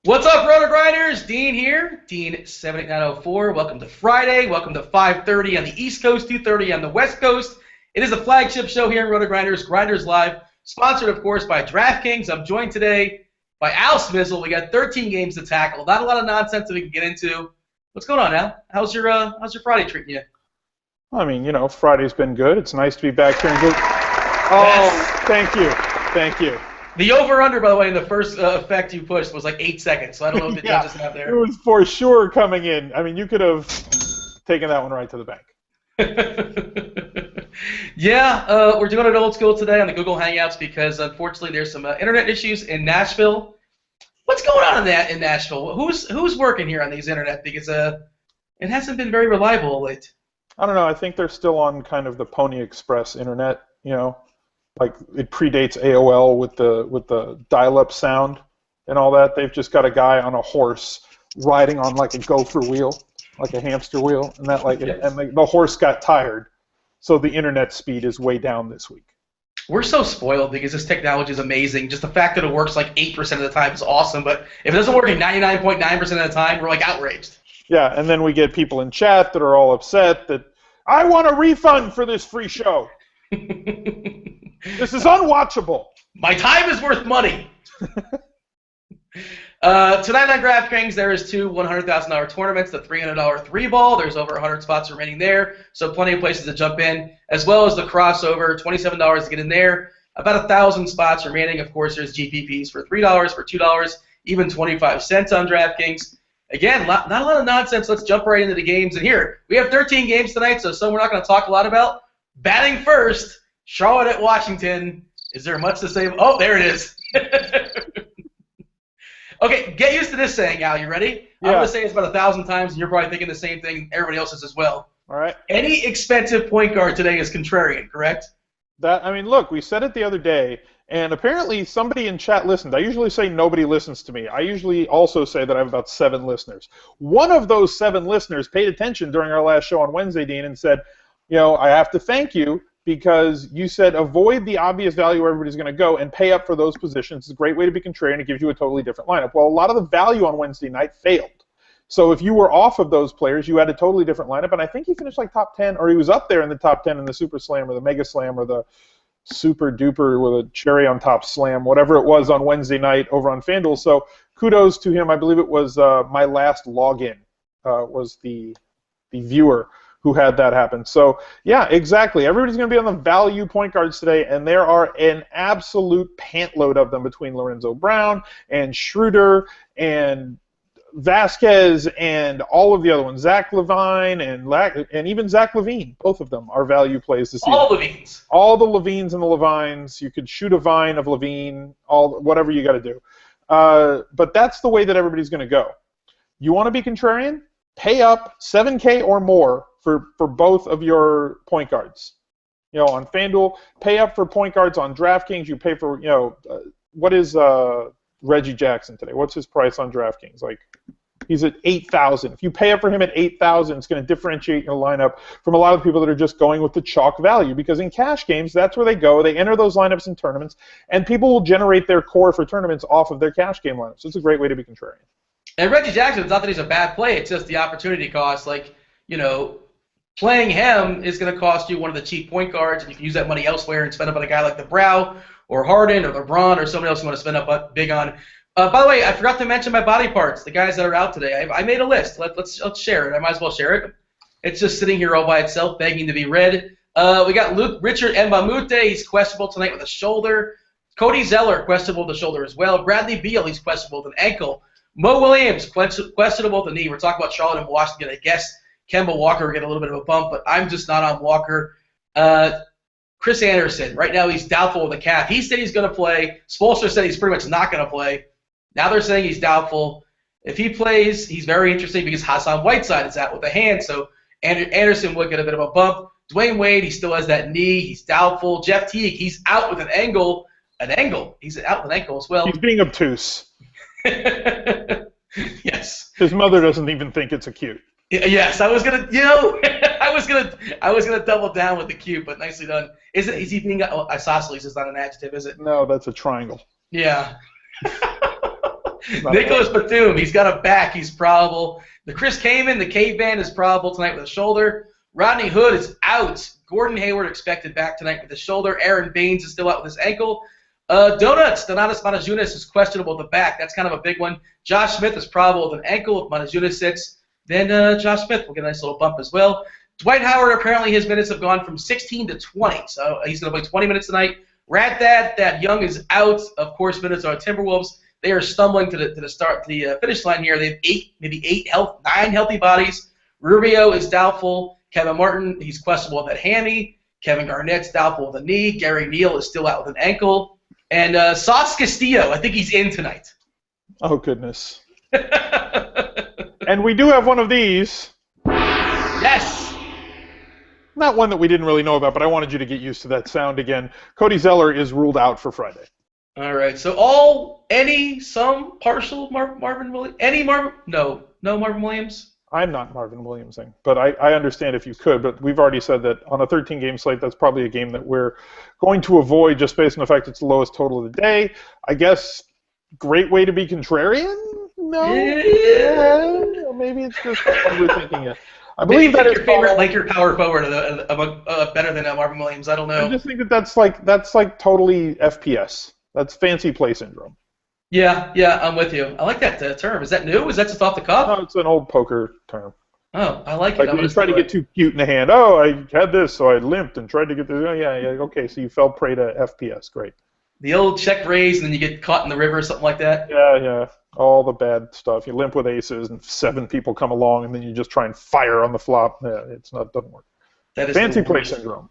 What's up, Roto Grinders? Dean here, Dean78904. Welcome to Friday. Welcome to 5:30 on the East Coast, 2:30 on the West Coast. It is a flagship show here in Roto Grinders, Grinders Live, sponsored, of course, by DraftKings. I'm joined today by Al Smizzle. We got 13 games to tackle. Not a lot of nonsense that we can get into. What's going on, Al? How's your Friday treating you? I mean, Friday's been good. It's nice to be back here. Yes. Thank you. Thank you. The over-under, by the way, in the first effect you pushed was like 8 seconds, so I don't know what the Yeah, judges have there. It was for sure coming in. I mean, you could have taken that one right to the bank. Yeah, we're doing it old school today on the Google Hangouts because, unfortunately, there's some internet issues in Nashville. What's going on in Nashville? Who's working here on these internet? Because it hasn't been very reliable of late. I don't know. I think they're still on kind of the Pony Express internet, like it predates AOL with the dial-up sound and all that. They've just got a guy on a horse riding on like a gopher wheel, like a hamster wheel, and that the horse got tired, so the internet speed is way down this week. We're so spoiled because this technology is amazing. Just the fact that it works like 8% of the time is awesome, but if it doesn't work 99.9% of the time, we're like outraged. Yeah, and then we get people in chat that are all upset that I want a refund for this free show. This is unwatchable. My time is worth money. Tonight on DraftKings, there is two $100,000 tournaments, the $300 three-ball. There's over 100 spots remaining there, so plenty of places to jump in, as well as the crossover, $27 to get in there. About 1,000 spots remaining. Of course, there's GPPs for $3, for $2, even 25 cents on DraftKings. Again, not a lot of nonsense. Let's jump right into the games. And here, we have 13 games tonight, so some we're not going to talk a lot about. Batting first, Charlotte at Washington. Is there much to say? Oh, there it is. Okay, get used to this saying, Al. You ready? Yeah. I'm going to say it about 1,000 times, and you're probably thinking the same thing. Everybody else is as well. All right. Any expensive point guard today is contrarian, correct? Look, we said it the other day, and apparently somebody in chat listened. I usually say nobody listens to me. I usually also say that I have about 7 listeners. One of those 7 listeners paid attention during our last show on Wednesday, Dean, and said, I have to thank you because you said avoid the obvious value where everybody's going to go and pay up for those positions. It's a great way to be contrarian. It gives you a totally different lineup. Well, a lot of the value on Wednesday night failed. So if you were off of those players, you had a totally different lineup, and I think he finished like top 10, or he was up there in the top 10 in the Super Slam or the Mega Slam or the Super Duper with a cherry on top slam, whatever it was on Wednesday night over on FanDuel. So kudos to him. I believe it was my last login was the viewer who had that happen. So, yeah, exactly. Everybody's going to be on the value point guards today, and there are an absolute pantload of them between Lorenzo Brown and Schroeder and Vasquez and all of the other ones, Zach Levine and even Zach Levine. Both of them are value plays this season. All Levines. All the Levines and the Levines. You could shoot a vine of Levine, whatever you got to do. But that's the way that everybody's going to go. You want to be contrarian? Pay up $7K or more for both of your point guards. On FanDuel, pay up for point guards. On DraftKings, you pay for, what is Reggie Jackson today? What's his price on DraftKings? Like, he's at $8,000. If you pay up for him at $8,000, it's going to differentiate your lineup from a lot of people that are just going with the chalk value, because in cash games, that's where they go. They enter those lineups in tournaments, and people will generate their core for tournaments off of their cash game lineups. So it's a great way to be contrarian. And Reggie Jackson, it's not that he's a bad play. It's just the opportunity cost. Like, playing him is going to cost you one of the cheap point guards, and you can use that money elsewhere and spend up on a guy like the Brow or Harden or LeBron or somebody else you want to spend up big on. By the way, I forgot to mention my body parts, the guys that are out today. I made a list. Let's share it. I might as well share it. It's just sitting here all by itself, begging to be read. We got Richard Mbamute. He's questionable tonight with a shoulder. Cody Zeller, questionable with the shoulder as well. Bradley Beal, he's questionable with an ankle. Mo Williams, questionable with the knee. We're talking about Charlotte and Washington. I guess Kemba Walker will get a little bit of a bump, but I'm just not on Walker. Chris Anderson, right now he's doubtful with a calf. He said he's going to play. Spoelstra said he's pretty much not going to play. Now they're saying he's doubtful. If he plays, he's very interesting because Hassan Whiteside is out with a hand, so Anderson would get a bit of a bump. Dwayne Wade, he still has that knee. He's doubtful. Jeff Teague, he's out with an angle. He's out with an ankle as well. He's being obtuse. Yes. His mother doesn't even think it's a cute. Yes, I was gonna, I was gonna double down with the cute, but nicely done. Is he being isosceles? Is not an adjective, is it? No, that's a triangle. Yeah. Nicholas Batum, he's got a back. He's probable. The Chris Kaman, the caveman, is probable tonight with a shoulder. Rodney Hood is out. Gordon Hayward expected back tonight with his shoulder. Aaron Baines is still out with his ankle. Donuts, Donatas Manajunas is questionable with the back. That's kind of a big one. Josh Smith is probable with an ankle. If Manajunas sits, then Josh Smith will get a nice little bump as well. Dwight Howard, apparently his minutes have gone from 16 to 20, so he's going to play 20 minutes tonight. Thad Young is out. Of course, Minnesota Timberwolves, they are stumbling to the finish line here. They have 9 healthy bodies. Rubio is doubtful. Kevin Martin, he's questionable with that hammy. Kevin Garnett's doubtful with a knee. Gary Neal is still out with an ankle. And Sauce Castillo, I think he's in tonight. Oh, goodness. And we do have one of these. Yes. Not one that we didn't really know about, but I wanted you to get used to that sound again. Cody Zeller is ruled out for Friday. All right. So some partial Marvin Williams? No Marvin Williams? I'm not Marvin Williamsing, but I understand if you could, but we've already said that on a 13-game slate, that's probably a game that we're going to avoid just based on the fact it's the lowest total of the day. I guess great way to be contrarian? No? Yeah. Maybe it's just overthinking it. I believe that your favorite Laker power forward better than Marvin Williams. I don't know. I just think that's like totally FPS. That's fancy play syndrome. Yeah, I'm with you. I like that term. Is that new? Is that just off the cuff? No, it's an old poker term. Oh, I like it. Like when you try to get too cute in the hand. Oh, I had this, so I limped and tried to get this. Oh, yeah, okay, so you fell prey to FPS. Great. The old check raise, and then you get caught in the river or something like that? Yeah. All the bad stuff. You limp with aces, and 7 people come along, and then you just try and fire on the flop. Yeah, doesn't work. That is fancy play syndrome.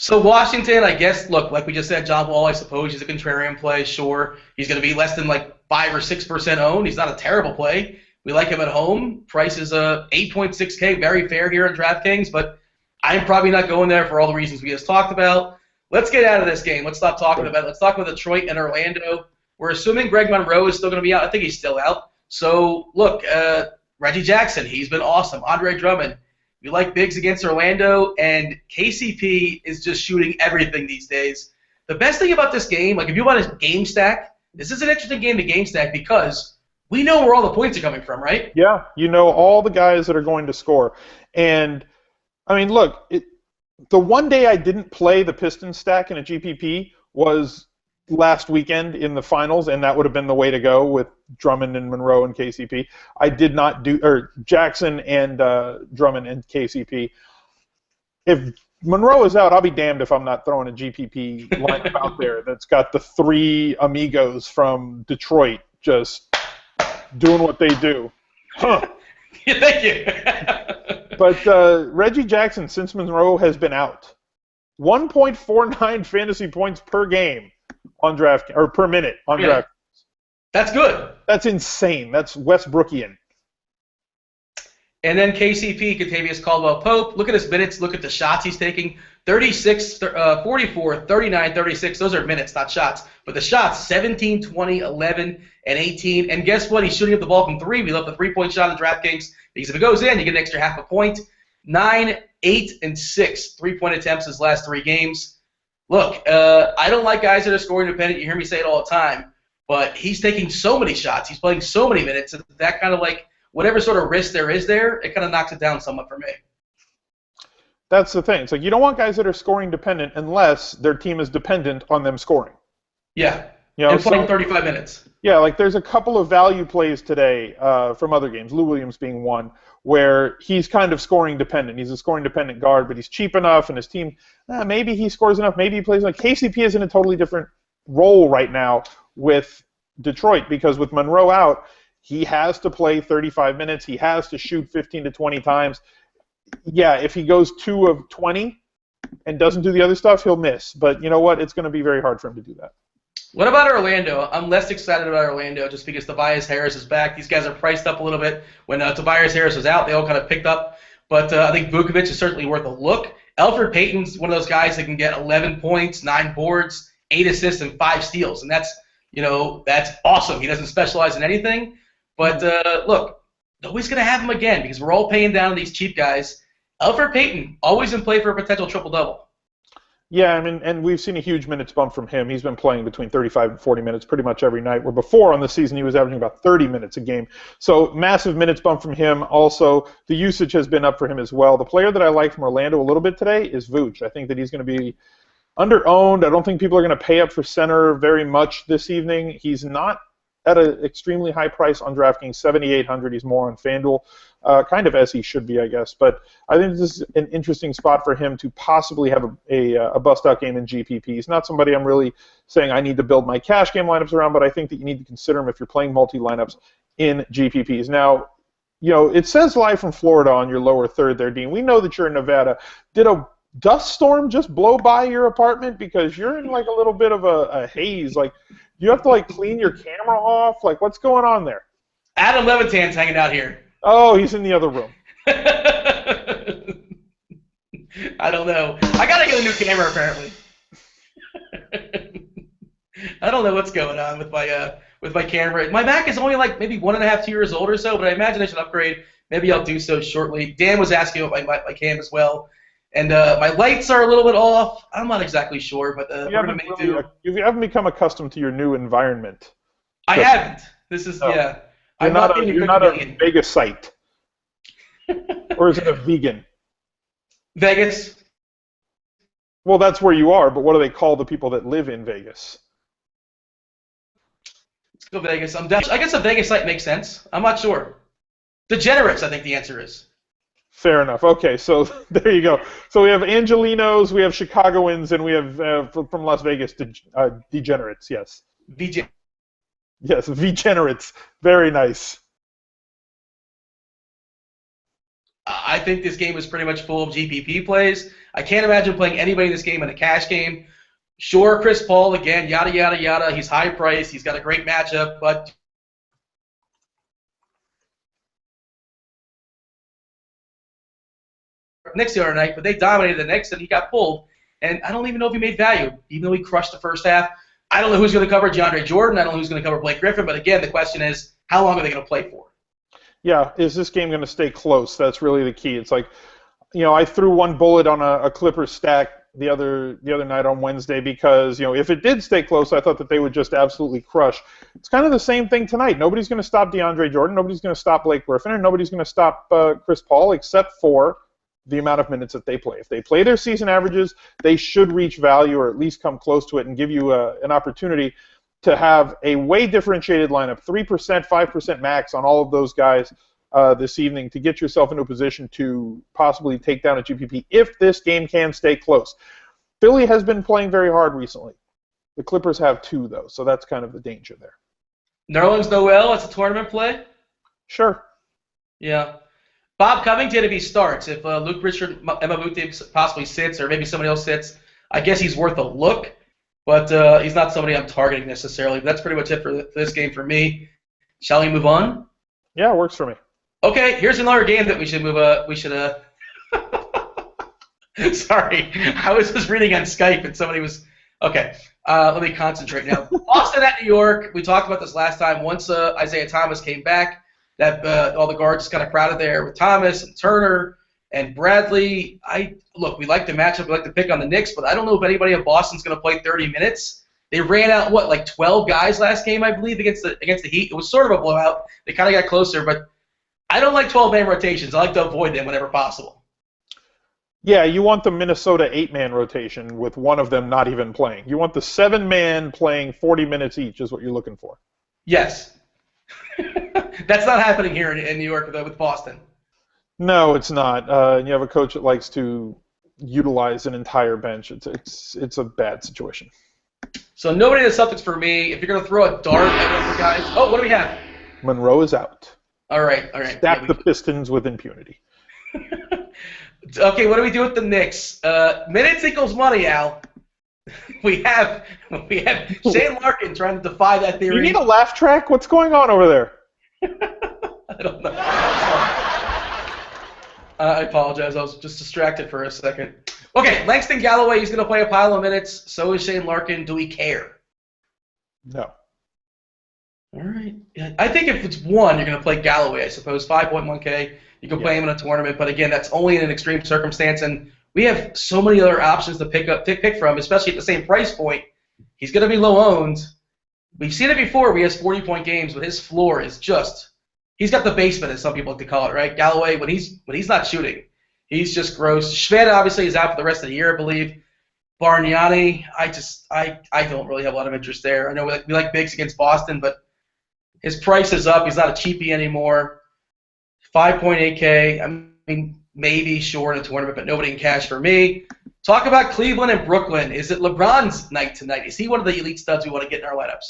So Washington, I guess, look, like we just said, John Wall, I suppose he's a contrarian play. Sure, he's going to be less than like 5 or 6% owned. He's not a terrible play. We like him at home. Price is 8.6K, very fair here on DraftKings, but I'm probably not going there for all the reasons we just talked about. Let's get out of this game. Let's stop talking about it. Let's talk about Detroit and Orlando. We're assuming Greg Monroe is still going to be out. I think he's still out. So, look, Reggie Jackson, he's been awesome. Andre Drummond. We like bigs against Orlando, and KCP is just shooting everything these days. The best thing about this game, like if you want a game stack, this is an interesting game to game stack because we know where all the points are coming from, right? Yeah, you know all the guys that are going to score. And, I mean, look, the one day I didn't play the Pistons stack in a GPP was last weekend in the finals, and that would have been the way to go with Drummond and Monroe and KCP. I did not do, or Jackson and Drummond and KCP. If Monroe is out, I'll be damned if I'm not throwing a GPP lineup out there that's got the 3 amigos from Detroit just doing what they do. Huh. Yeah, thank you. But Reggie Jackson, since Monroe has been out, 1.49 fantasy points per game on draft or per minute on draft. That's good. That's insane. That's Westbrookian. And then KCP, Kentavious Caldwell-Pope. Look at his minutes. Look at the shots he's taking. 36, 44, 39, 36. Those are minutes, not shots. But the shots, 17, 20, 11, and 18. And guess what? He's shooting up the ball from 3. We love the 3-point shot in DraftKings because if it goes in, you get an extra half a point. 9, 8, and 6 3-point attempts his last 3 games. Look, I don't like guys that are scoring dependent. You hear me say it all the time. But he's taking so many shots. He's playing so many minutes. That kind of like whatever sort of risk there is there, it kind of knocks it down somewhat for me. That's the thing. It's like you don't want guys that are scoring dependent unless their team is dependent on them scoring. Yeah. You know, and playing 35 minutes. Yeah, like there's a couple of value plays today from other games, Lou Williams being one, where he's kind of scoring dependent. He's a scoring dependent guard, but he's cheap enough, and his team, maybe he scores enough, maybe he plays enough. KCP is in a totally different role right now with Detroit because with Monroe out, he has to play 35 minutes. He has to shoot 15 to 20 times. Yeah, if he goes 2 of 20 and doesn't do the other stuff, he'll miss. But you know what? It's going to be very hard for him to do that. What about Orlando? I'm less excited about Orlando just because Tobias Harris is back. These guys are priced up a little bit. When Tobias Harris was out, they all kind of picked up. But I think Vukovic is certainly worth a look. Alfred Payton's one of those guys that can get 11 points, 9 boards, 8 assists, and 5 steals. And that's awesome. He doesn't specialize in anything. But, look, nobody's going to have him again because we're all paying down these cheap guys. Alfred Payton, always in play for a potential triple-double. Yeah, I mean, and we've seen a huge minutes bump from him. He's been playing between 35 and 40 minutes pretty much every night, where before on the season he was averaging about 30 minutes a game. So massive minutes bump from him. Also, the usage has been up for him as well. The player that I like from Orlando a little bit today is Vooch. I think that he's going to be under-owned. I don't think people are going to pay up for center very much this evening. He's not at an extremely high price on DraftKings, 7,800. He's more on FanDuel, kind of as he should be, I guess. But I think this is an interesting spot for him to possibly have a bust-out game in GPP. He's not somebody I'm really saying I need to build my cash game lineups around, but I think that you need to consider him if you're playing multi-lineups in GPPs. Now, it says live from Florida on your lower third there, Dean. We know that you're in Nevada. Did a dust storm just blow by your apartment? Because you're in like a little bit of a haze. Like, you have to like clean your camera off. Like, what's going on there? Adam Levitan's hanging out here. Oh, he's in the other room. I don't know. I gotta get a new camera apparently. I don't know what's going on with my camera. My Mac is only like maybe 1.5, 2 years old or so, but I imagine I should upgrade. Maybe I'll do so shortly. Dan was asking about my cam as well. And my lights are a little bit off. I'm not exactly sure, but we're going to make do. You haven't become accustomed to your new environment. I haven't. This is, yeah. You're not a Vegas site. Or is it a vegan? Vegas. Well, that's where you are, but what do they call the people that live in Vegas? Let's go Vegas. I guess a Vegas site makes sense. I'm not sure. Degenerates, I think the answer is. Fair enough. Okay, so there you go. So we have Angelinos, we have Chicagoans, and we have from Las Vegas degenerates. Yes. Yes, degenerates. Very nice. I think this game is pretty much full of GPP plays. I can't imagine playing anybody in this game in a cash game. Sure, Chris Paul again, yada yada yada. He's high priced. He's got a great matchup, but Knicks the other night, but they dominated the Knicks, and he got pulled. And I don't even know if he made value, even though he crushed the first half. I don't know who's going to cover DeAndre Jordan. I don't know who's going to cover Blake Griffin. But again, the question is, how long are they going to play for? Yeah, is this game going to stay close? That's really the key. It's like, I threw one bullet on a Clippers stack the other night on Wednesday because, if it did stay close, I thought that they would just absolutely crush. It's kind of the same thing tonight. Nobody's going to stop DeAndre Jordan. Nobody's going to stop Blake Griffin, and nobody's going to stop Chris Paul except for the amount of minutes that they play. If they play their season averages, they should reach value or at least come close to it and give you an opportunity to have a way differentiated lineup, 3%, 5% max on all of those guys this evening to get yourself into a position to possibly take down a GPP if this game can stay close. Philly has been playing very hard recently. The Clippers have too, though, so that's kind of the danger there. Nerlens Noel, it's a tournament play? Sure. Yeah. Bob Covington, if he starts, if Luke Richard, Emma Muti possibly sits, or maybe somebody else sits, I guess he's worth a look, but he's not somebody I'm targeting necessarily. But that's pretty much it for this game for me. Shall we move on? Yeah, it works for me. Okay, here's another game that we should move. Sorry, I was just reading on Skype and somebody was. Okay, let me concentrate now. Boston at New York. We talked about this last time. Once Isaiah Thomas came back, that all the guards kind of crowded there with Thomas and Turner and Bradley. We like the matchup. We like to pick on the Knicks, but I don't know if anybody in Boston's going to play 30 minutes. They ran out, 12 guys last game, I believe, against the Heat. It was sort of a blowout. They kind of got closer, but I don't like 12-man rotations. I like to avoid them whenever possible. Yeah, you want the Minnesota 8-man rotation with one of them not even playing. You want the 7-man playing 40 minutes each is what you're looking for. Yes. That's not happening here in New York with Boston. No, it's not. You have a coach that likes to utilize an entire bench. It's a bad situation. So nobody in the Celtics for me. If you're going to throw a dart at one of the guys. Oh, what do we have? Monroe is out. All right. Stack the Pistons with impunity. Okay, what do we do with the Knicks? Minutes equals money, Al. We have Shane Larkin trying to defy that theory. You need a laugh track? What's going on over there? I don't know. I apologize. I was just distracted for a second. Okay, Langston Galloway, he's going to play a pile of minutes. So is Shane Larkin. Do we care? No. All right. Yeah, I think if it's one, you're going to play Galloway, I suppose. 5.1K. You can play him in a tournament. But, again, that's only in an extreme circumstance. And we have so many other options to pick from, especially at the same price point. He's going to be low owned. We've seen it before. We have 40-point games, but his floor is just. He's got the basement, as some people like to call it, right? Galloway, when he's not shooting, he's just gross. Schmidt obviously is out for the rest of the year, I believe. Bargnani, I don't really have a lot of interest there. I know we like bigs against Boston, but his price is up. He's not a cheapie anymore. 5.8K. I mean, maybe sure in a tournament, but nobody in cash for me. Talk about Cleveland and Brooklyn. Is it LeBron's night tonight? Is he one of the elite studs we want to get in our lineups?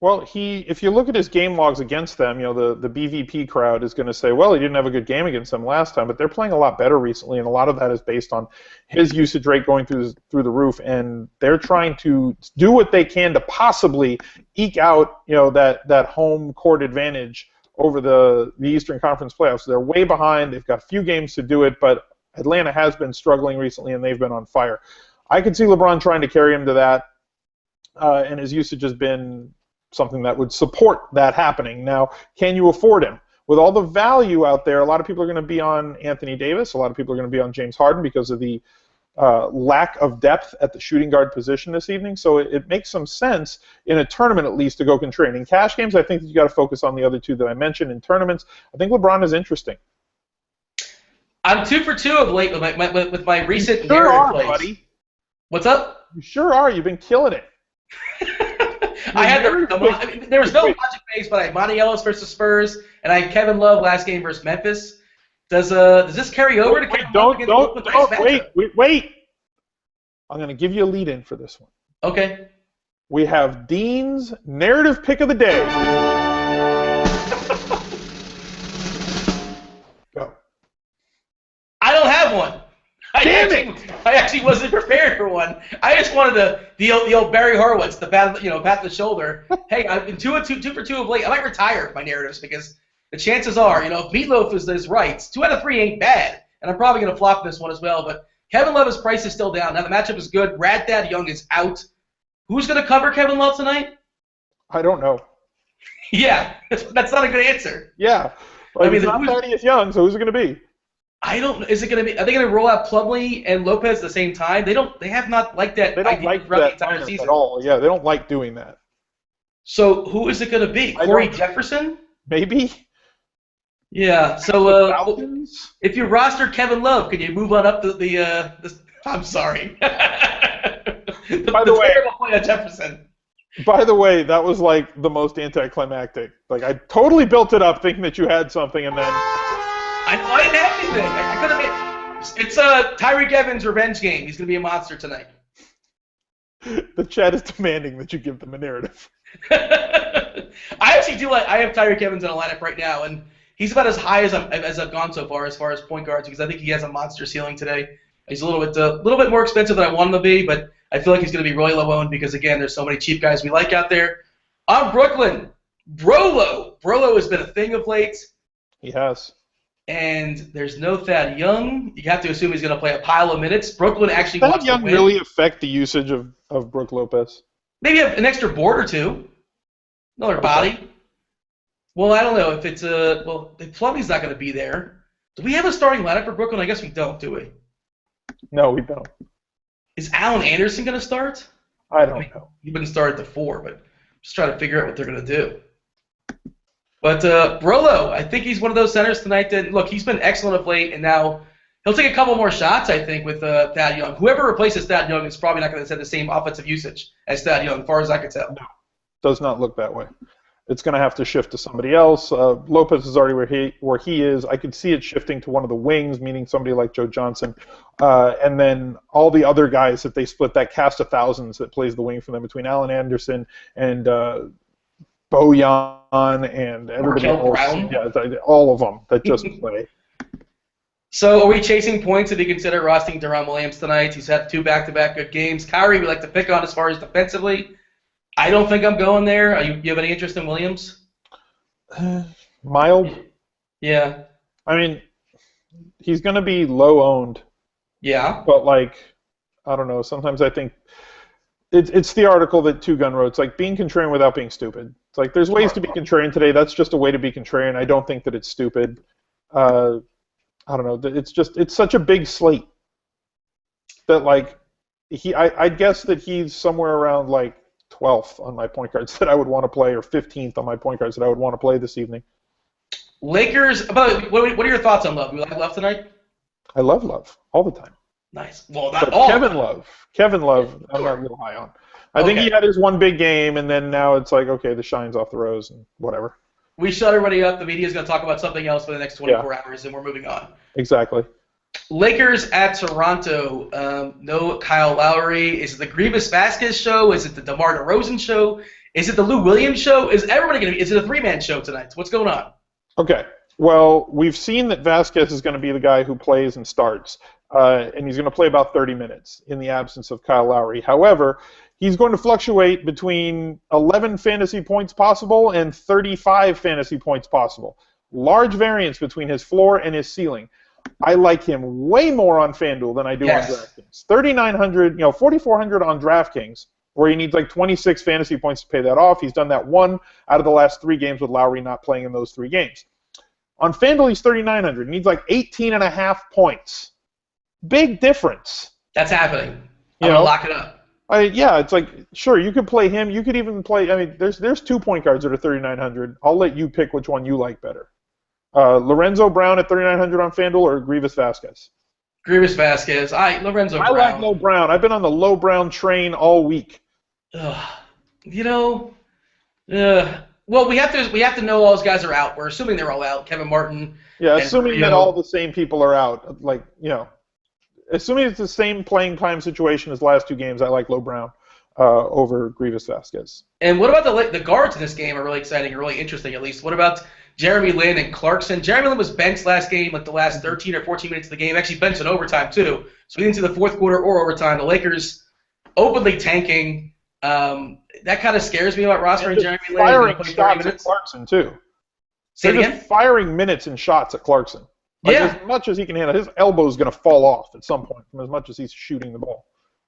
Well, if you look at his game logs against them, the BVP crowd is going to say, well, he didn't have a good game against them last time, but they're playing a lot better recently, and a lot of that is based on his usage rate going through the roof, and they're trying to do what they can to possibly eke out, that home court advantage over the Eastern Conference playoffs. They're way behind. They've got a few games to do it, but Atlanta has been struggling recently, and they've been on fire. I could see LeBron trying to carry him to that, and his usage has been something that would support that happening. Now, can you afford him? With all the value out there, a lot of people are going to be on Anthony Davis. A lot of people are going to be on James Harden because of the lack of depth at the shooting guard position this evening. So it makes some sense in a tournament at least to go contrarian. In cash games, I think that you got to focus on the other two that I mentioned. In tournaments, I think LeBron is interesting. I'm 2 for 2 of late with my recent sure narrative are, plays. Buddy. What's up? You sure are. You've been killing it. I had there was no logic base, but I had Monty Ellis versus Spurs, and I had Kevin Love last game versus Memphis. Does this carry over to Kevin Love against Wait. I'm going to give you a lead-in for this one. Okay. We have Dean's narrative pick of the day. Go. I don't have one. I actually wasn't prepared for one. I just wanted the old Barry Horowitz, the pat the shoulder. Hey, I've been 2 for 2 of late. I might retire my narratives because the chances are, if Meatloaf is right, 2 out of 3 ain't bad, and I'm probably gonna flop this one as well. But Kevin Love's price is still down. Now the matchup is good. Rad Dad Young is out. Who's gonna cover Kevin Love tonight? I don't know. Yeah, that's not a good answer. Yeah, it's not Thaddeus Young, so who's it gonna be? I don't know. Is it going to be? Are they going to roll out Plumlee and Lopez at the same time? They don't. They have not liked that. They don't like that the entire season at all. Yeah, they don't like doing that. So who is it going to be? Corey Jefferson? Maybe. Yeah. So if you roster Kevin Love, can you move on up to the? I'm sorry. By the way, terrible point of Jefferson. By the way, that was like the most anticlimactic. Like I totally built it up thinking that you had something, and then. I didn't have anything. I could have been. It's Tyreek Evans' revenge game. He's going to be a monster tonight. The chat is demanding that you give them a narrative. I actually do like. I have Tyreek Evans in a lineup right now, and he's about as high as I've gone so far as point guards because I think he has a monster ceiling today. He's a little bit more expensive than I want him to be, but I feel like he's going to be really low owned because again, there's so many cheap guys we like out there. On Brooklyn, Brolo has been a thing of late. He has. And there's no Thad Young. You have to assume he's going to play a pile of minutes. Brooklyn actually wants to win. Thad Young really affect the usage of Brook Lopez? Maybe an extra board or two. Another body. Well, I don't know if it's if Plumlee's not going to be there. Do we have a starting lineup for Brooklyn? I guess we don't, do we? No, we don't. Is Alan Anderson going to start? I don't know. He wouldn't start at the 4, but I'm just trying to figure out what they're going to do. But Brolo, I think he's one of those centers tonight that, look, he's been excellent of late, and now he'll take a couple more shots, I think, with Thad Young. Whoever replaces Thad Young is probably not going to have the same offensive usage as Thad Young, as far as I can tell. No, does not look that way. It's going to have to shift to somebody else. Lopez is already where he is. I could see it shifting to one of the wings, meaning somebody like Joe Johnson. And then all the other guys that they split, that cast of thousands that plays the wing for them between Alan Anderson and Bojan and everybody else. Brown. Yeah, all of them that just play. So are we chasing points if you consider rostering Deron Williams tonight? He's had 2 back-to-back good games. Kyrie we like to pick on as far as defensively. I don't think I'm going there. You have any interest in Williams? Mild? Yeah. I mean, he's going to be low-owned. Yeah. But, I don't know. Sometimes I think it's the article that Two Gun wrote. It's like being contrarian without being stupid. It's like there's ways to be contrarian today. That's just a way to be contrarian. I don't think that it's stupid. I don't know. It's such a big slate. that like I'd guess that he's somewhere around like 12th on my point guards that I would want to play, or 15th on my point guards that I would want to play this evening. Lakers. What are your thoughts on Love? You like Love tonight? I love Love all the time. Nice. Well, not But all. Kevin Love, I'm not real high on. I think he had his one big game, and then now it's like, okay, the shine's off the rose and whatever. We shut everybody up. The media's going to talk about something else for the next 24 hours, and we're moving on. Exactly. Lakers at Toronto. No Kyle Lowry. Is it the Grievous Vasquez show? Is it the DeMar DeRozan show? Is it the Lou Williams show? Is everybody going to be? Is it a three-man show tonight? What's going on? Okay. Well, we've seen that Vasquez is going to be the guy who plays and starts, and he's going to play about 30 minutes in the absence of Kyle Lowry. However, he's going to fluctuate between 11 fantasy points possible and 35 fantasy points possible. Large variance between his floor and his ceiling. I like him way more on FanDuel than I do on DraftKings. 3,900, 4,400 on DraftKings, where he needs like 26 fantasy points to pay that off. He's done that one out of the last 3 games with Lowry not playing in those 3 games. On FanDuel, he's 3,900. He needs like 18.5 points. Big difference. That's happening. I'm going to lock it up. Yeah, it's like, sure, you could play him. You could even play, I mean, there's 2 point guards that are 3,900. I'll let you pick which one you like better. Lorenzo Brown at 3,900 on FanDuel or Grievous Vasquez? Grievous Vasquez. Lorenzo Brown. I like Low Brown. I've been on the Low Brown train all week. Well, we have to know all those guys are out. We're assuming they're all out. Kevin Martin. Yeah, assuming that all the same people are out. Like, assuming it's the same playing time situation as the last 2 games, I like Low Brown over Grievous Vasquez. And what about the guards in this game are really exciting and really interesting, at least. What about Jeremy Lin and Clarkson? Jeremy Lin was benched last game, like the last 13 or 14 minutes of the game. Actually benched in overtime, too. So we didn't see the fourth quarter or overtime. The Lakers openly tanking. That kind of scares me about rostering Jeremy Lin. Firing shots at Clarkson, too. Say it again? Just firing minutes and shots at Clarkson. Like, as much as he can handle. His elbow is going to fall off at some point from as much as he's shooting the ball.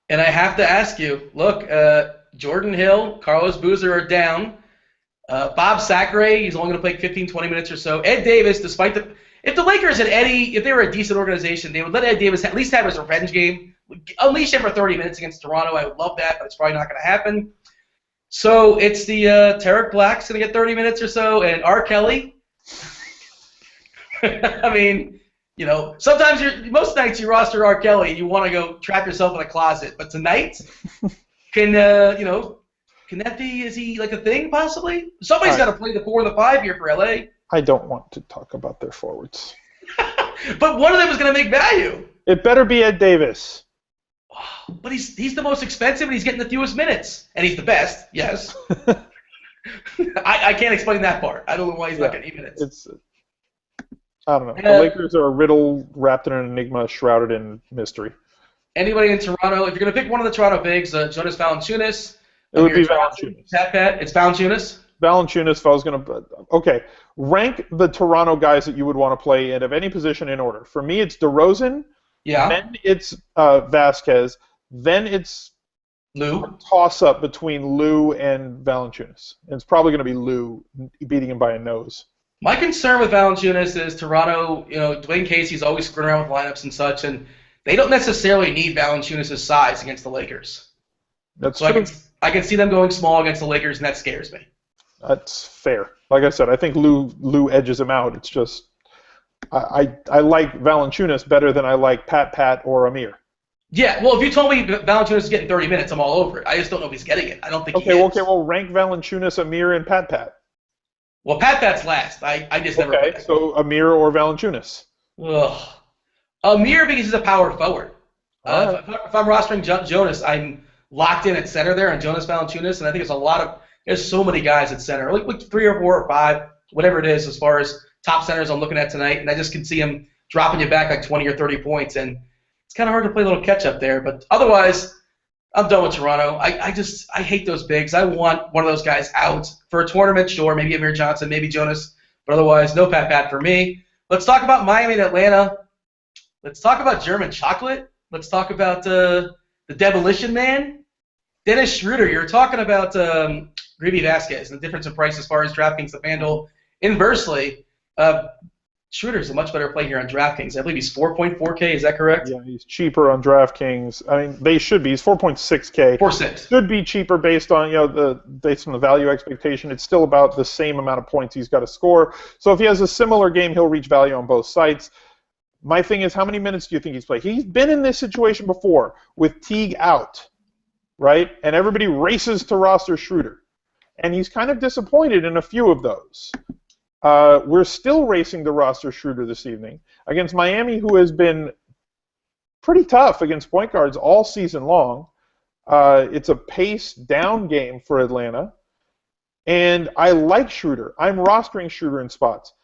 And I have to ask you, look, Jordan Hill, Carlos Boozer are down. Bob Sacre, he's only going to play 15, 20 minutes or so. Ed Davis, if the Lakers had Eddie, if they were a decent organization, they would let Ed Davis at least have his revenge game. Unleash him for 30 minutes against Toronto. I would love that, but it's probably not going to happen. So it's the Tarek Black's going to get 30 minutes or so, and R. Kelly. I mean, sometimes most nights you roster R. Kelly and you want to go trap yourself in a closet, but tonight, can that be? Is he like a thing possibly? Somebody's got to play the 4 and the 5 here for LA. I don't want to talk about their forwards. But one of them is going to make value. It better be Ed Davis. But he's the most expensive and he's getting the fewest minutes. And he's the best, yes. I can't explain that part. I don't know why he's not getting 8 minutes. I don't know. The Lakers are a riddle wrapped in an enigma shrouded in mystery. Anybody in Toronto, if you're going to pick one of the Toronto bigs, Jonas Valanciunas. It would be Valanciunas. It's Valanciunas? Valanciunas, if I was going to... Okay, rank the Toronto guys that you would want to play at any position in order. For me, it's DeRozan. Yeah. Then it's Vasquez. Then it's Lou. A toss-up between Lou and Valanciunas. And it's probably going to be Lou beating him by a nose. My concern with Valanciunas is Toronto, Dwayne Casey's always screwing around with lineups and such, and they don't necessarily need Valanciunas' size against the Lakers. That's true. I can see them going small against the Lakers, and that scares me. That's fair. Like I said, I think Lou edges him out. It's just I like Valanciunas better than I like Pat or Amir. Yeah, well, if you told me Valanciunas is getting 30 minutes, I'm all over it. I just don't know if he's getting it. I don't think he is. Okay, well, rank Valanciunas, Amir, and Pat. Well, Pat's last. I just never. Okay, so Amir or Valanciunas. Ugh. Amir because he's a power forward. Right. If I'm rostering Jonas, I'm locked in at center there on Jonas Valanciunas, and I think there's so many guys at center, like 3 or 4 or 5, whatever it is, as far as top centers I'm looking at tonight, and I just can see him dropping you back like 20 or 30 points, and it's kind of hard to play a little catch up there. But otherwise, I'm done with Toronto. I hate those bigs. I want one of those guys out for a tournament, sure, maybe Amir Johnson, maybe Jonas, but otherwise, no Pat for me. Let's talk about Miami and Atlanta. Let's talk about German chocolate. Let's talk about the Demolition Man. Dennis Schroeder, you're talking about Grievous Vasquez and the difference in price as far as DraftKings to FanDuel. Inversely, Schroeder's a much better play here on DraftKings. I believe he's 4.4K. Is that correct? Yeah, he's cheaper on DraftKings. I mean, they should be. He's 4.6K. 4.6. Should be cheaper based on based on the value expectation. It's still about the same amount of points he's got to score. So if he has a similar game, he'll reach value on both sites. My thing is, how many minutes do you think he's played? He's been in this situation before with Teague out, right? And everybody races to roster Schroeder. And he's kind of disappointed in a few of those. We're still racing to roster Schroeder this evening against Miami, who has been pretty tough against point guards all season long. It's a pace down game for Atlanta. And I like Schroeder. I'm rostering Schroeder in spots.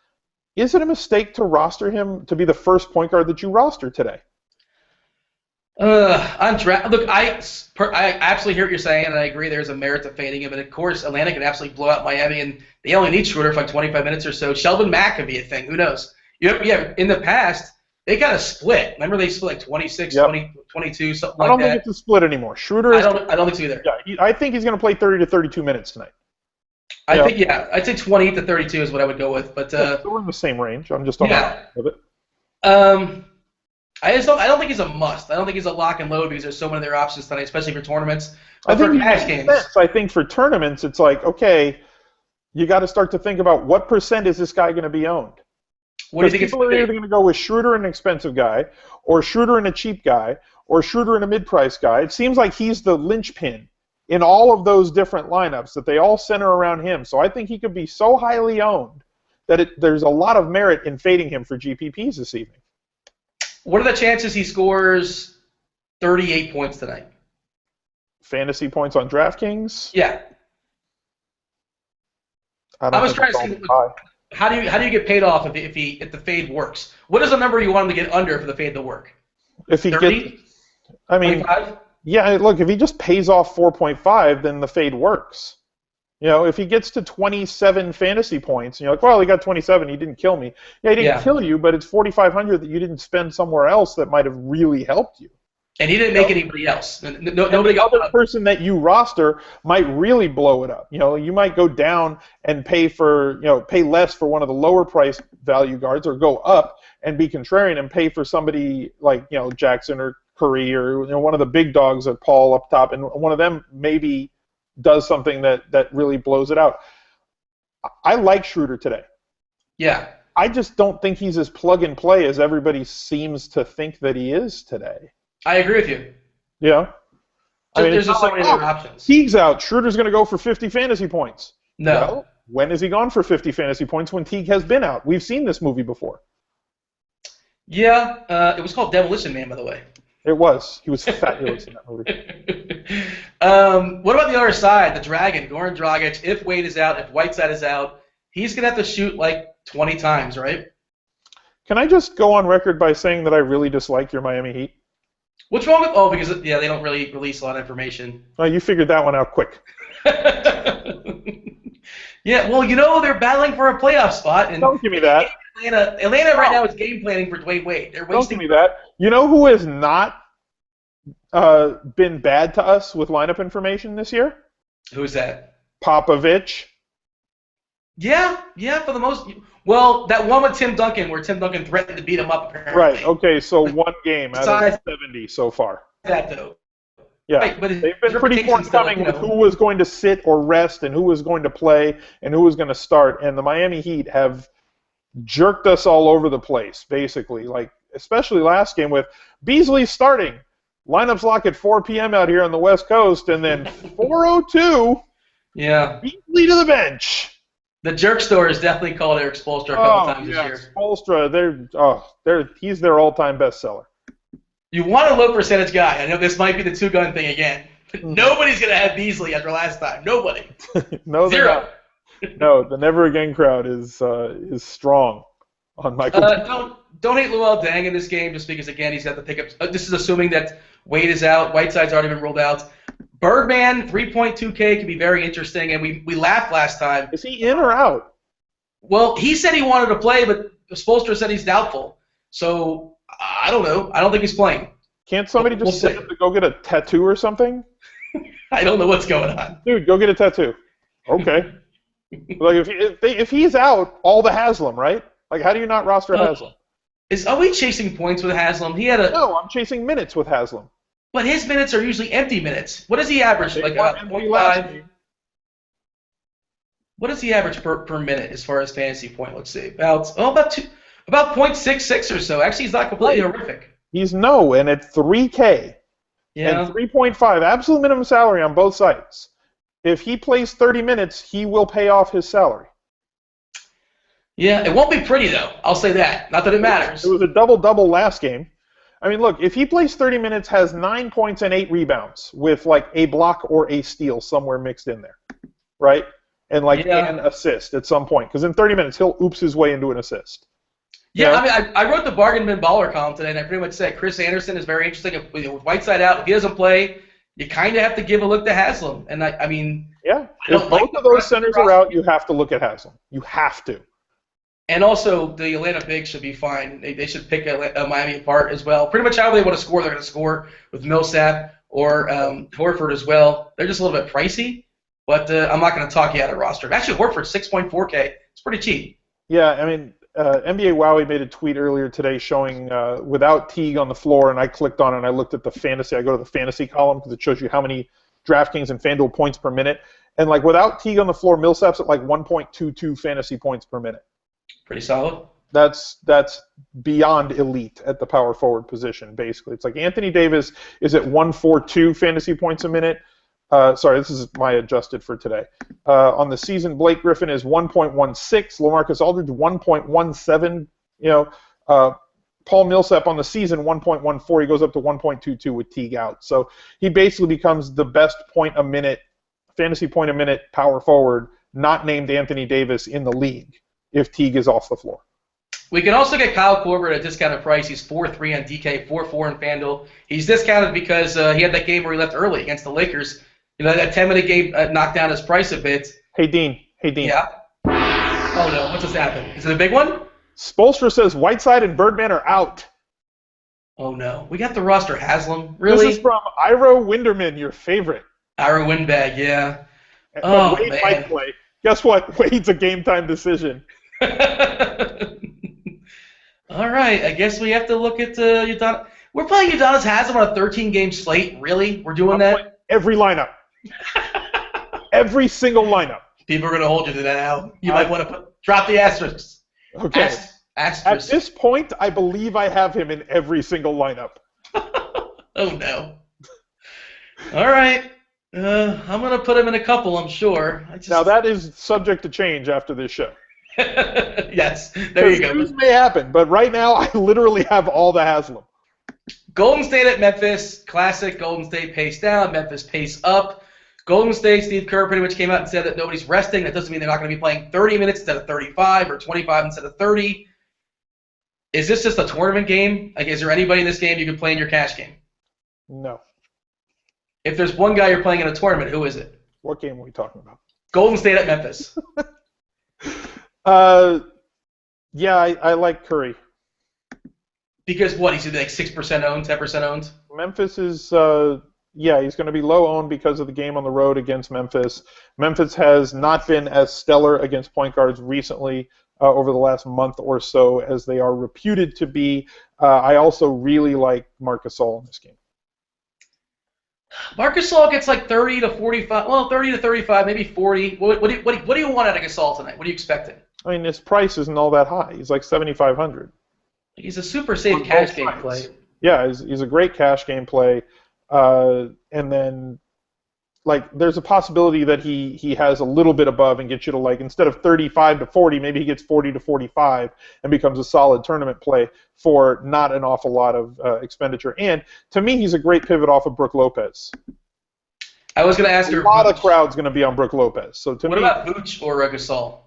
Is it a mistake to roster him to be the first point guard that you roster today? Look, I absolutely hear what you're saying, and I agree there's a merit to fading him. And of course, Atlanta can absolutely blow out Miami, and they only need Schroeder for like 25 minutes or so. Sheldon Mack could be a thing. Who knows? Yeah, in the past, they kind of split. Remember, they split like 26, 20, 22, something like that. I don't think it's a split anymore. Schroeder I don't think so either. Yeah, I think he's going to play 30 to 32 minutes tonight. I think, I'd say 28 to 32 is what I would go with. But so we're in the same range. I'm just on the of it. I don't think he's a must. I don't think he's a lock and load because there's so many other options tonight, especially for tournaments. I think for cash games. I think for tournaments, it's like, okay, you got to start to think about what percent is this guy going to be owned. What do you think people are either going to go with Schroeder, an expensive guy, or Schroeder and a cheap guy, or Schroeder and a mid-price guy. It seems like he's the linchpin in all of those different lineups, that they all center around him. So I think he could be so highly owned that there's a lot of merit in fading him for GPPs this evening. What are the chances he scores 38 points tonight? Fantasy points on DraftKings? Yeah. I was trying to see how do you get paid off if the fade works? What is the number you want him to get under for the fade to work? If he 30? gets, I mean, 25? Yeah, look, if he just pays off 4.5, then the fade works. If he gets to 27 fantasy points, and you're like, well, he got 27, he didn't kill me. Yeah, he didn't kill you, but it's 4,500 that you didn't spend somewhere else that might have really helped you. And he didn't make anybody else. Nobody got the other person that you roster might really blow it up. You might go down and pay less for one of the lower price value guards, or go up and be contrarian and pay for somebody like Jackson or Curry, or one of the big dogs at Paul up top, and one of them maybe does something that really blows it out. I like Schroeder today. Yeah. I just don't think he's as plug and play as everybody seems to think that he is today. I agree with you. Yeah. There's just so many other options. Teague's out. Schroeder's going to go for 50 fantasy points. No. Well, when has he gone for 50 fantasy points when Teague has been out? We've seen this movie before. Yeah. It was called Demolition Man, by the way. It was. He was fabulous in that movie. What about the other side? The Dragon, Goran Dragic. If Wade is out, if Whiteside is out, he's going to have to shoot like 20 times, right? Can I just go on record by saying that I really dislike your Miami Heat? What's wrong with... Oh, because, they don't really release a lot of information. Oh, you figured that one out quick. Yeah, well, they're battling for a playoff spot. And don't give me that. Atlanta right now is game planning for Dwayne Wade. They're wasting... Don't give me that. You know who has not been bad to us with lineup information this year? Who's that? Popovich. Yeah, for the most... Well, that one with Tim Duncan, where Tim Duncan threatened to beat him up, apparently. Right, okay, so one game out of 70 so far. That, though. Yeah, right, but they've been pretty forthcoming with who was going to sit or rest and who was going to play and who was going to start. And the Miami Heat have jerked us all over the place, basically. Like, especially last game with Beasley starting. Lineups lock at 4 p.m. out here on the West Coast, and then 4:02. Yeah. Beasley to the bench. The jerk store has definitely called Eric Spoelstra a couple times this year. Spoelstra, he's their all-time bestseller. You want a low percentage guy. I know this might be the two-gun thing again, but nobody's going to have Beasley after last time. Nobody. No, Zero. No, the Never Again crowd is strong on Michael. Don't hate Luol Deng in this game just because, again, he's got the pickups. This is assuming that Wade is out. Whiteside's already been ruled out. Birdman, 3.2K can be very interesting, and we laughed last time. Is he in or out? Well, he said he wanted to play, but Spoelstra said he's doubtful. So, I don't know. I don't think he's playing. Can't somebody just send him to go get a tattoo or something? I don't know what's going on. Dude, go get a tattoo. Okay. Like if he's out, all the Haslam, right? Like, how do you not roster Haslam? Are we chasing points with Haslam? He had a No, I'm chasing minutes with Haslam. But his minutes are usually empty minutes. What does he average? They Like weren't about empty last 0.5? game. What does he average per minute as far as fantasy point? Let's see. About 0.66 or so. Actually, he's not completely horrific. He's no, and at 3K Yeah. and 3.5, absolute minimum salary on both sites. If he plays 30 minutes, he will pay off his salary. Yeah, it won't be pretty though. I'll say that. Not that it matters. It was a double-double last game. I mean, look, if he plays 30 minutes, has 9 points and 8 rebounds with like a block or a steal somewhere mixed in there, right? And like an assist at some point, because in 30 minutes he'll oops his way into an assist. Yeah, I mean, I wrote the bargain bin baller column today, and I pretty much said Chris Anderson is very interesting. With Whiteside out, if he doesn't play, you kind of have to give a look to Haslam. And I mean, yeah, if both of those centers are out, you have to look at Haslam. You have to. And also, the Atlanta Bigs should be fine. They should pick Miami apart as well. Pretty much how they want to score, they're going to score with Millsap or Horford as well. They're just a little bit pricey, but I'm not going to talk you out of roster. Actually, Horford's 6.4K. It's pretty cheap. Yeah, I mean, NBA Wowie made a tweet earlier today showing without Teague on the floor, and I clicked on it and I looked at the fantasy. I go to the fantasy column because it shows you how many DraftKings and FanDuel points per minute. And like without Teague on the floor, Millsap's at like 1.22 fantasy points per minute. Pretty solid. That's beyond elite at the power forward position, basically. It's like Anthony Davis is at 1.42 fantasy points a minute. Sorry, this is my adjusted for today. On the season, Blake Griffin is 1.16. LaMarcus Aldridge 1.17. Paul Millsap on the season 1.14. He goes up to 1.22 with Teague out. So he basically becomes the best fantasy point a minute power forward, not named Anthony Davis in the league, if Teague is off the floor. We can also get Kyle Korver at a discounted price. He's 4.3 on DK, 4.4 in FanDuel. He's discounted because he had that game where he left early against the Lakers. That 10-minute game knocked down his price a bit. Hey, Dean. Yeah. Oh, no. What just happened? Is it a big one? Spoelstra says Whiteside and Birdman are out. Oh, no. We got the roster Haslam. Really? This is from Iro Winderman, your favorite. Ira Windbag, yeah. But Wade might play. Guess what? Wade's a game-time decision. All right. I guess we have to look at Udonis. We're playing Udonis Haslam on a 13-game slate? Really? We're doing that? Every lineup. Every single lineup. People are going to hold you to that now. You might want to drop the asterisks. Okay. Asterisk. At this point, I believe I have him in every single lineup. Oh, no. All right. I'm going to put him in a couple, I'm sure. Now, that is subject to change after this show. Yes. There you go. Things may happen, but right now, I literally have all the Haslam. Golden State at Memphis. Classic. Golden State pace down. Memphis pace up. Golden State, Steve Kerr pretty much came out and said that nobody's resting. That doesn't mean they're not going to be playing 30 minutes instead of 35 or 25 instead of 30. Is this just a tournament game? Like, is there anybody in this game you can play in your cash game? No. If there's one guy you're playing in a tournament, who is it? What game are we talking about? Golden State at Memphis. Yeah, I like Curry. Because what? He's like 6% owned, 10% owned? Memphis is, he's going to be low owned because of the game on the road against Memphis. Memphis has not been as stellar against point guards recently over the last month or so as they are reputed to be. I also really like Marc Gasol in this game. Marc Gasol gets like 30 to 45, well, 30 to 35, maybe 40. What do you want out of Gasol tonight? What are you expecting? I mean, his price isn't all that high. He's like $7,500. He's a super safe cash game play. Yeah, he's a great cash game play. And then, like, there's a possibility that he has a little bit above and gets you to, like, instead of 35 to 40, maybe he gets 40 to 45 and becomes a solid tournament play for not an awful lot of expenditure. And to me, he's a great pivot off of Brook Lopez. I was going to ask you. A lot of crowd's going to be on Brook Lopez. So what about Vooch or Gasol?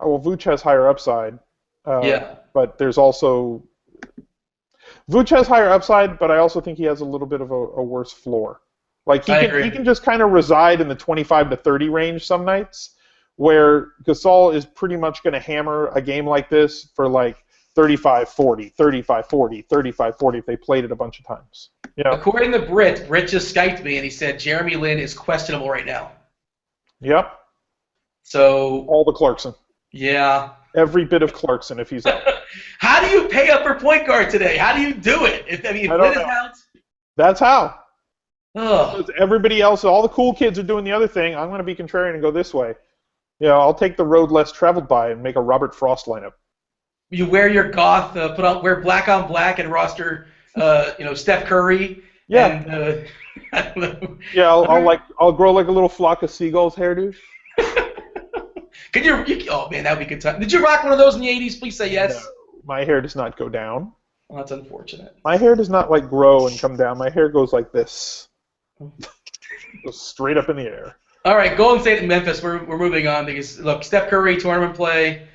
Oh, well, Vooch has higher upside. Yeah. But there's also Vooch has higher upside, but I also think he has a little bit of a worse floor. Like he can just kind of reside in the 25 to 30 range some nights, where Gasol is pretty much going to hammer a game like this for like 35-40, 35-40, 35-40 if they played it a bunch of times. You know? According to Britt just Skyped me and he said Jeremy Lin is questionable right now. Yep. So all the Clarkson. Yeah. Every bit of Clarkson if he's out. How do you pay up for point guard today? How do you do it? If Flynn is out. That's how. Oh. Because everybody else, all the cool kids are doing the other thing. I'm going to be contrarian and go this way. I'll take the road less traveled by and make a Robert Frost lineup. You wear your goth, wear black on black and roster, Steph Curry. Yeah. And, I don't know. Yeah, I'll grow like a little flock of seagulls hairdo. Oh man, that would be a good time. Did you rock one of those in the 80s? Please say yes. No, my hair does not go down. Well, that's unfortunate. My hair does not grow and come down. My hair goes like this. Goes straight up in the air. All right, Golden State and Memphis. We're moving on because look, Steph Curry tournament play.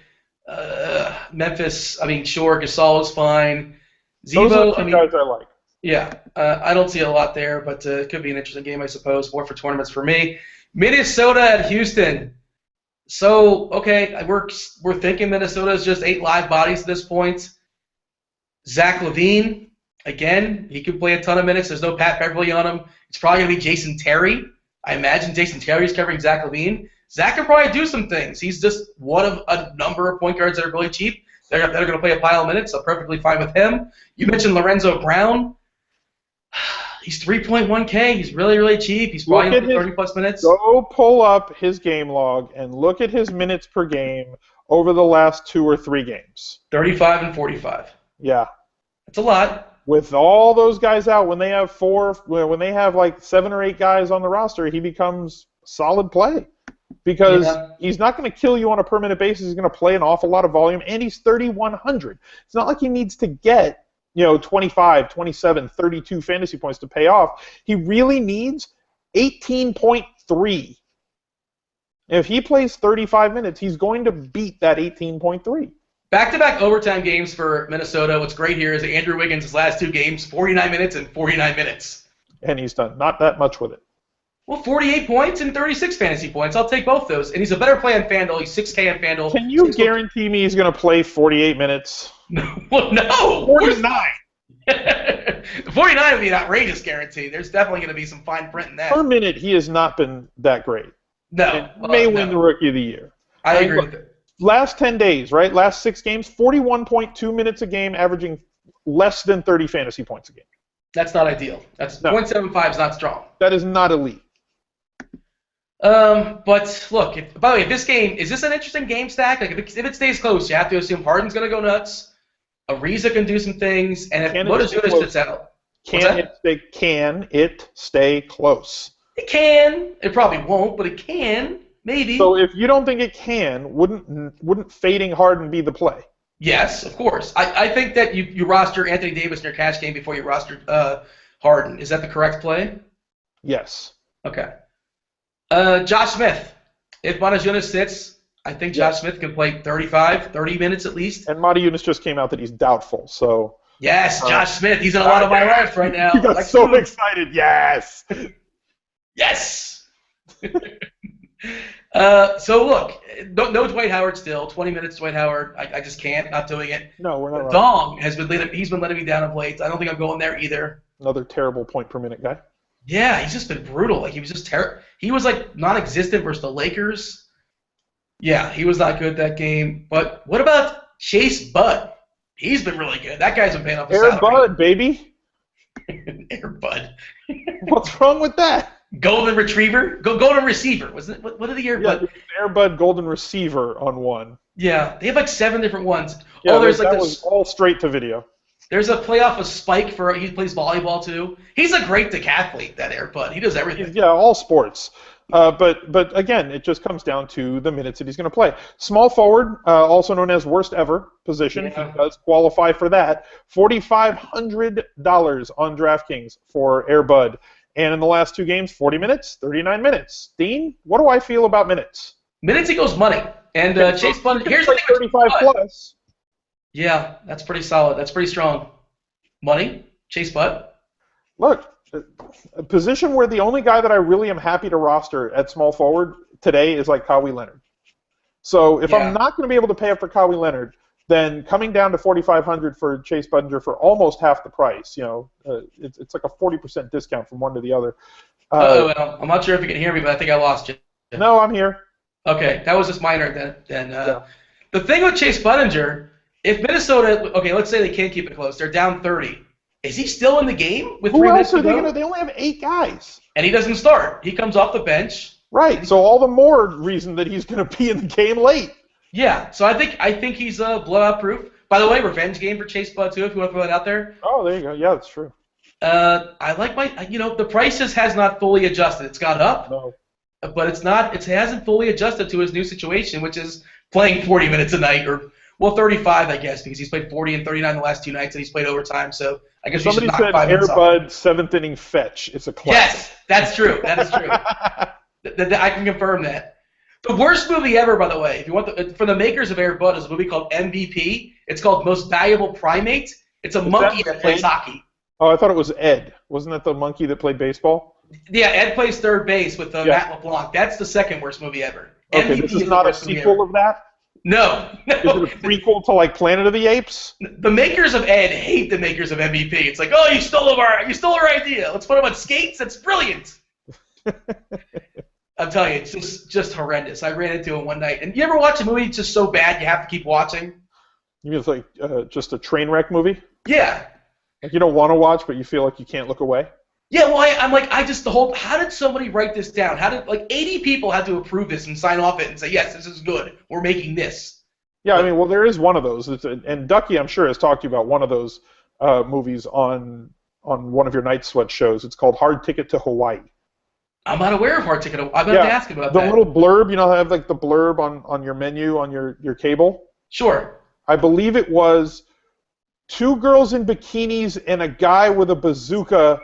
Memphis. Sure, Gasol is fine. Those are the two guys I like. Yeah, I don't see a lot there, but it could be an interesting game, I suppose. More for tournaments for me. Minnesota at Houston. So, okay, we're thinking Minnesota is just 8 live bodies at this point. Zach LaVine, again, he could play a ton of minutes. There's no Pat Beverly on him. It's probably going to be Jason Terry. I imagine Jason Terry is covering Zach LaVine. Zach can probably do some things. He's just one of a number of point guards that are really cheap. They're going to play a pile of minutes, so perfectly fine with him. You mentioned Lorenzo Brown. He's 3.1K. He's really, really cheap. He's probably going to 30-plus minutes. Go pull up his game log and look at his minutes per game over the last 2 or 3 games. 35 and 45. Yeah. That's a lot. With all those guys out, when they have 7 or 8 guys on the roster, he becomes solid play. Because he's not going to kill you on a per-minute basis. He's going to play an awful lot of volume, and he's 3,100. It's not like he needs to get 25, 27, 32 fantasy points to pay off. He really needs 18.3. If he plays 35 minutes, he's going to beat that 18.3. Back-to-back overtime games for Minnesota. What's great here is that Andrew Wiggins' his last 2 games, 49 minutes and 49 minutes. And he's done not that much with it. Well, 48 points and 36 fantasy points. I'll take both those. And he's a better play on FanDuel. He's 6K on FanDuel. Can you guarantee me he's going to play 48 minutes? Well, no. 49. 49 would be an outrageous guarantee. There's definitely going to be some fine print in that. Per minute, he has not been that great. No. May win the Rookie of the Year. I agree with it. Last 10 days, right? Last 6 games, 41.2 minutes a game, averaging less than 30 fantasy points a game. That's not ideal. That's 0.75 is not strong. That is not elite. But look, by the way, this game, is this an interesting game stack? Like if it stays close, you have to assume Harden's going to go nuts. Ariza can do some things, and if Motizunas sits out, can it stay close? It can. It probably won't, but it can. Maybe. So if you don't think it can, wouldn't fading Harden be the play? Yes, of course. I think that you roster Anthony Davis in your cash game before you roster Harden. Is that the correct play? Yes. Okay. Josh Smith. If Motizunas sits, I think Josh Smith can play 30 minutes at least. And Motizunas just came out that he's doubtful, so... Yes, Josh Smith. He's in a lot of my lives right now. You got so excited. Yes! Yes! So look, no Dwight Howard still. 20 minutes Dwight Howard. I just can't. Not doing it. No, we're not. Dong has been letting me down of late. I don't think I'm going there either. Another terrible point per minute guy. Yeah, he's just been brutal. Like he was just terrible. He was like non-existent versus the Lakers. Yeah, he was not good that game. But what about Chase Bud? He's been really good. That guy's been paying off his salary. Air Bud, baby. Air Bud. What's wrong with that? Golden Retriever? Golden Receiver. Wasn't it? What are the Air Bud? Yeah, Air Bud Golden Receiver on one. Yeah, they have like 7 different ones. Yeah, that was all straight to video. There's a playoff of Spike he plays volleyball too. He's a great decathlete, that Air Bud. He does everything. Yeah, all sports. But again, it just comes down to the minutes that he's going to play. Small forward, also known as worst ever position, he does qualify for that. $4,500 on DraftKings for Air Bud. And in the last 2 games, 40 minutes, 39 minutes. Dean, what do I feel about minutes? Minutes equals money. And Chase Bud, here's the thing. 35 plus. Yeah, that's pretty solid. That's pretty strong. Money, Chase Bud. Look, a position where the only guy that I really am happy to roster at small forward today is like Kawhi Leonard. So if I'm not going to be able to pay up for Kawhi Leonard, then coming down to $4,500 for Chase Budinger for almost half the price, it's like a 40% discount from one to the other. Well, I'm not sure if you can hear me, but I think I lost you. No, I'm here. Okay, that was just minor then. The thing with Chase Budinger, if Minnesota, okay, let's say they can't keep it close, they're down 30. Is he still in the game with Who 3 else minutes are to they go? going to? They only have 8 guys. And he doesn't start. He comes off the bench. Right. So all the more reason that he's going to be in the game late. Yeah. So I think he's blowout proof. By the way, revenge game for Chase Bud too. If you want to throw that out there. Oh, there you go. Yeah, that's true. I like the prices has not fully adjusted. It's gone up, No. but it's not. It hasn't fully adjusted to his new situation, which is playing 40 minutes a night, or 35, I guess, because he's played 40 and 39 the last 2 nights, and he's played overtime. So I guess Somebody you should said knock 5 minutes off. Airbud 7th inning fetch. It's a classic. Yes, that's true. That is true. I can confirm that. The worst movie ever, by the way, if you want for the makers of Air Bud, is a movie called MVP. It's called Most Valuable Primate. It's a monkey that plays hockey. Oh, I thought it was Ed. Wasn't that the monkey that played baseball? Yeah, Ed plays third base with Matt LeBlanc. That's the second worst movie ever. Okay, MVP this is not a sequel of that? No. Is it a prequel to like Planet of the Apes? The makers of Ed hate the makers of MVP. It's like, oh, you stole our idea. Let's put him on skates. That's brilliant. I'm telling you, it's just horrendous. I ran into it one night. And you ever watch a movie just so bad you have to keep watching? You mean it's like just a train wreck movie? Yeah. Like you don't want to watch, but you feel like you can't look away? Yeah, well, I'm like, how did somebody write this down? How did, 80 people had to approve this and sign off it and say, yes, this is good. We're making this. Yeah, I mean, well, there is one of those. And Ducky, I'm sure, has talked to you about one of those movies on one of your Night Sweat shows. It's called Hard Ticket to Hawaii. I'm not aware of Hard Ticket. I'm going to ask him about the that. little blurb, you know, have like the blurb on your menu on your cable? Sure. I believe it was 2 girls in bikinis and a guy with a bazooka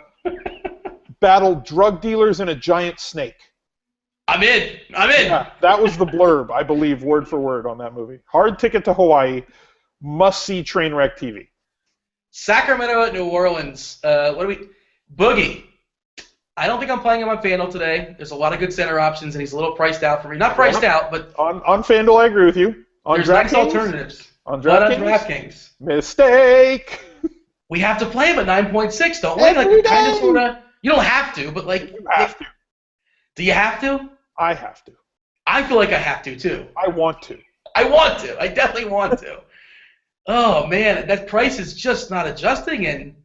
battled drug dealers and a giant snake. I'm in. Yeah, that was the blurb, I believe, word for word on that movie. Hard Ticket to Hawaii, must-see train wreck TV. Sacramento at New Orleans. Boogie. I don't think I'm playing him on FanDuel today. There's a lot of good center options, and he's a little priced out for me. Not priced out, but on FanDuel, I agree with you. On there's nice alternatives. On DraftKings. Mistake. We have to play him at 9.6, don't we? Every kind of, day. sort of. You don't have to, but You have to. Do you have to? I have to. I feel like I have to too. I want to. I want to. I definitely want to. Oh man, that price is just not adjusting, and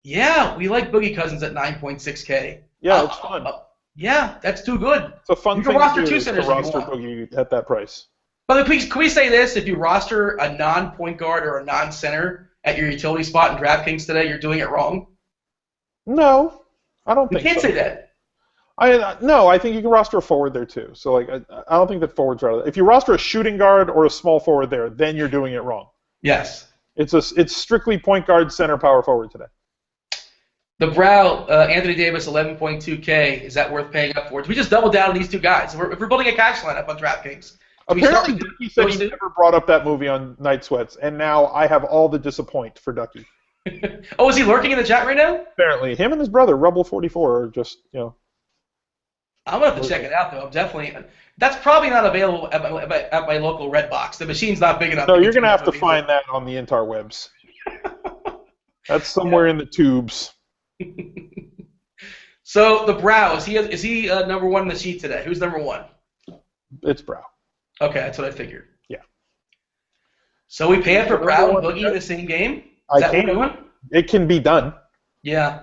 yeah, we like Boogie Cousins at 9.6K. Yeah, it's fun. Yeah, that's too good. It's a fun You thing can roster to do two is to centers if you roster want. Boogie at that price. But can we say this? If you roster a non-point guard or a non-center at your utility spot in DraftKings today, you're doing it wrong. No, I don't You think can't so. say that. No, I think you can roster a forward there too. So like, I don't think that forwards are. If you roster a shooting guard or a small forward there, then you're doing it wrong. Yes. It's strictly point guard, center, power forward today. The Brow, Anthony Davis, 11.2K. Is that worth paying up for? We just double down on these two guys. If we're building a cash lineup on DraftKings. Apparently, Ducky said he never brought up that movie on Night Sweats, and now I have all the disappoint for Ducky. Oh, is he lurking in the chat right now? Apparently, him and his brother, Rubble44, are just, I'm gonna have to check it out though. I'm definitely. That's probably not available at my local Redbox. The machine's not big enough. No, you're gonna have to find that on the interwebs. That's somewhere in the tubes. So the Brow, is he number one in the sheet today? Who's number one? It's Brow. Okay, that's what I figured. Yeah. So we pay it for Brow and Boogie in the same game? Is that what we're doing? It can be done. Yeah.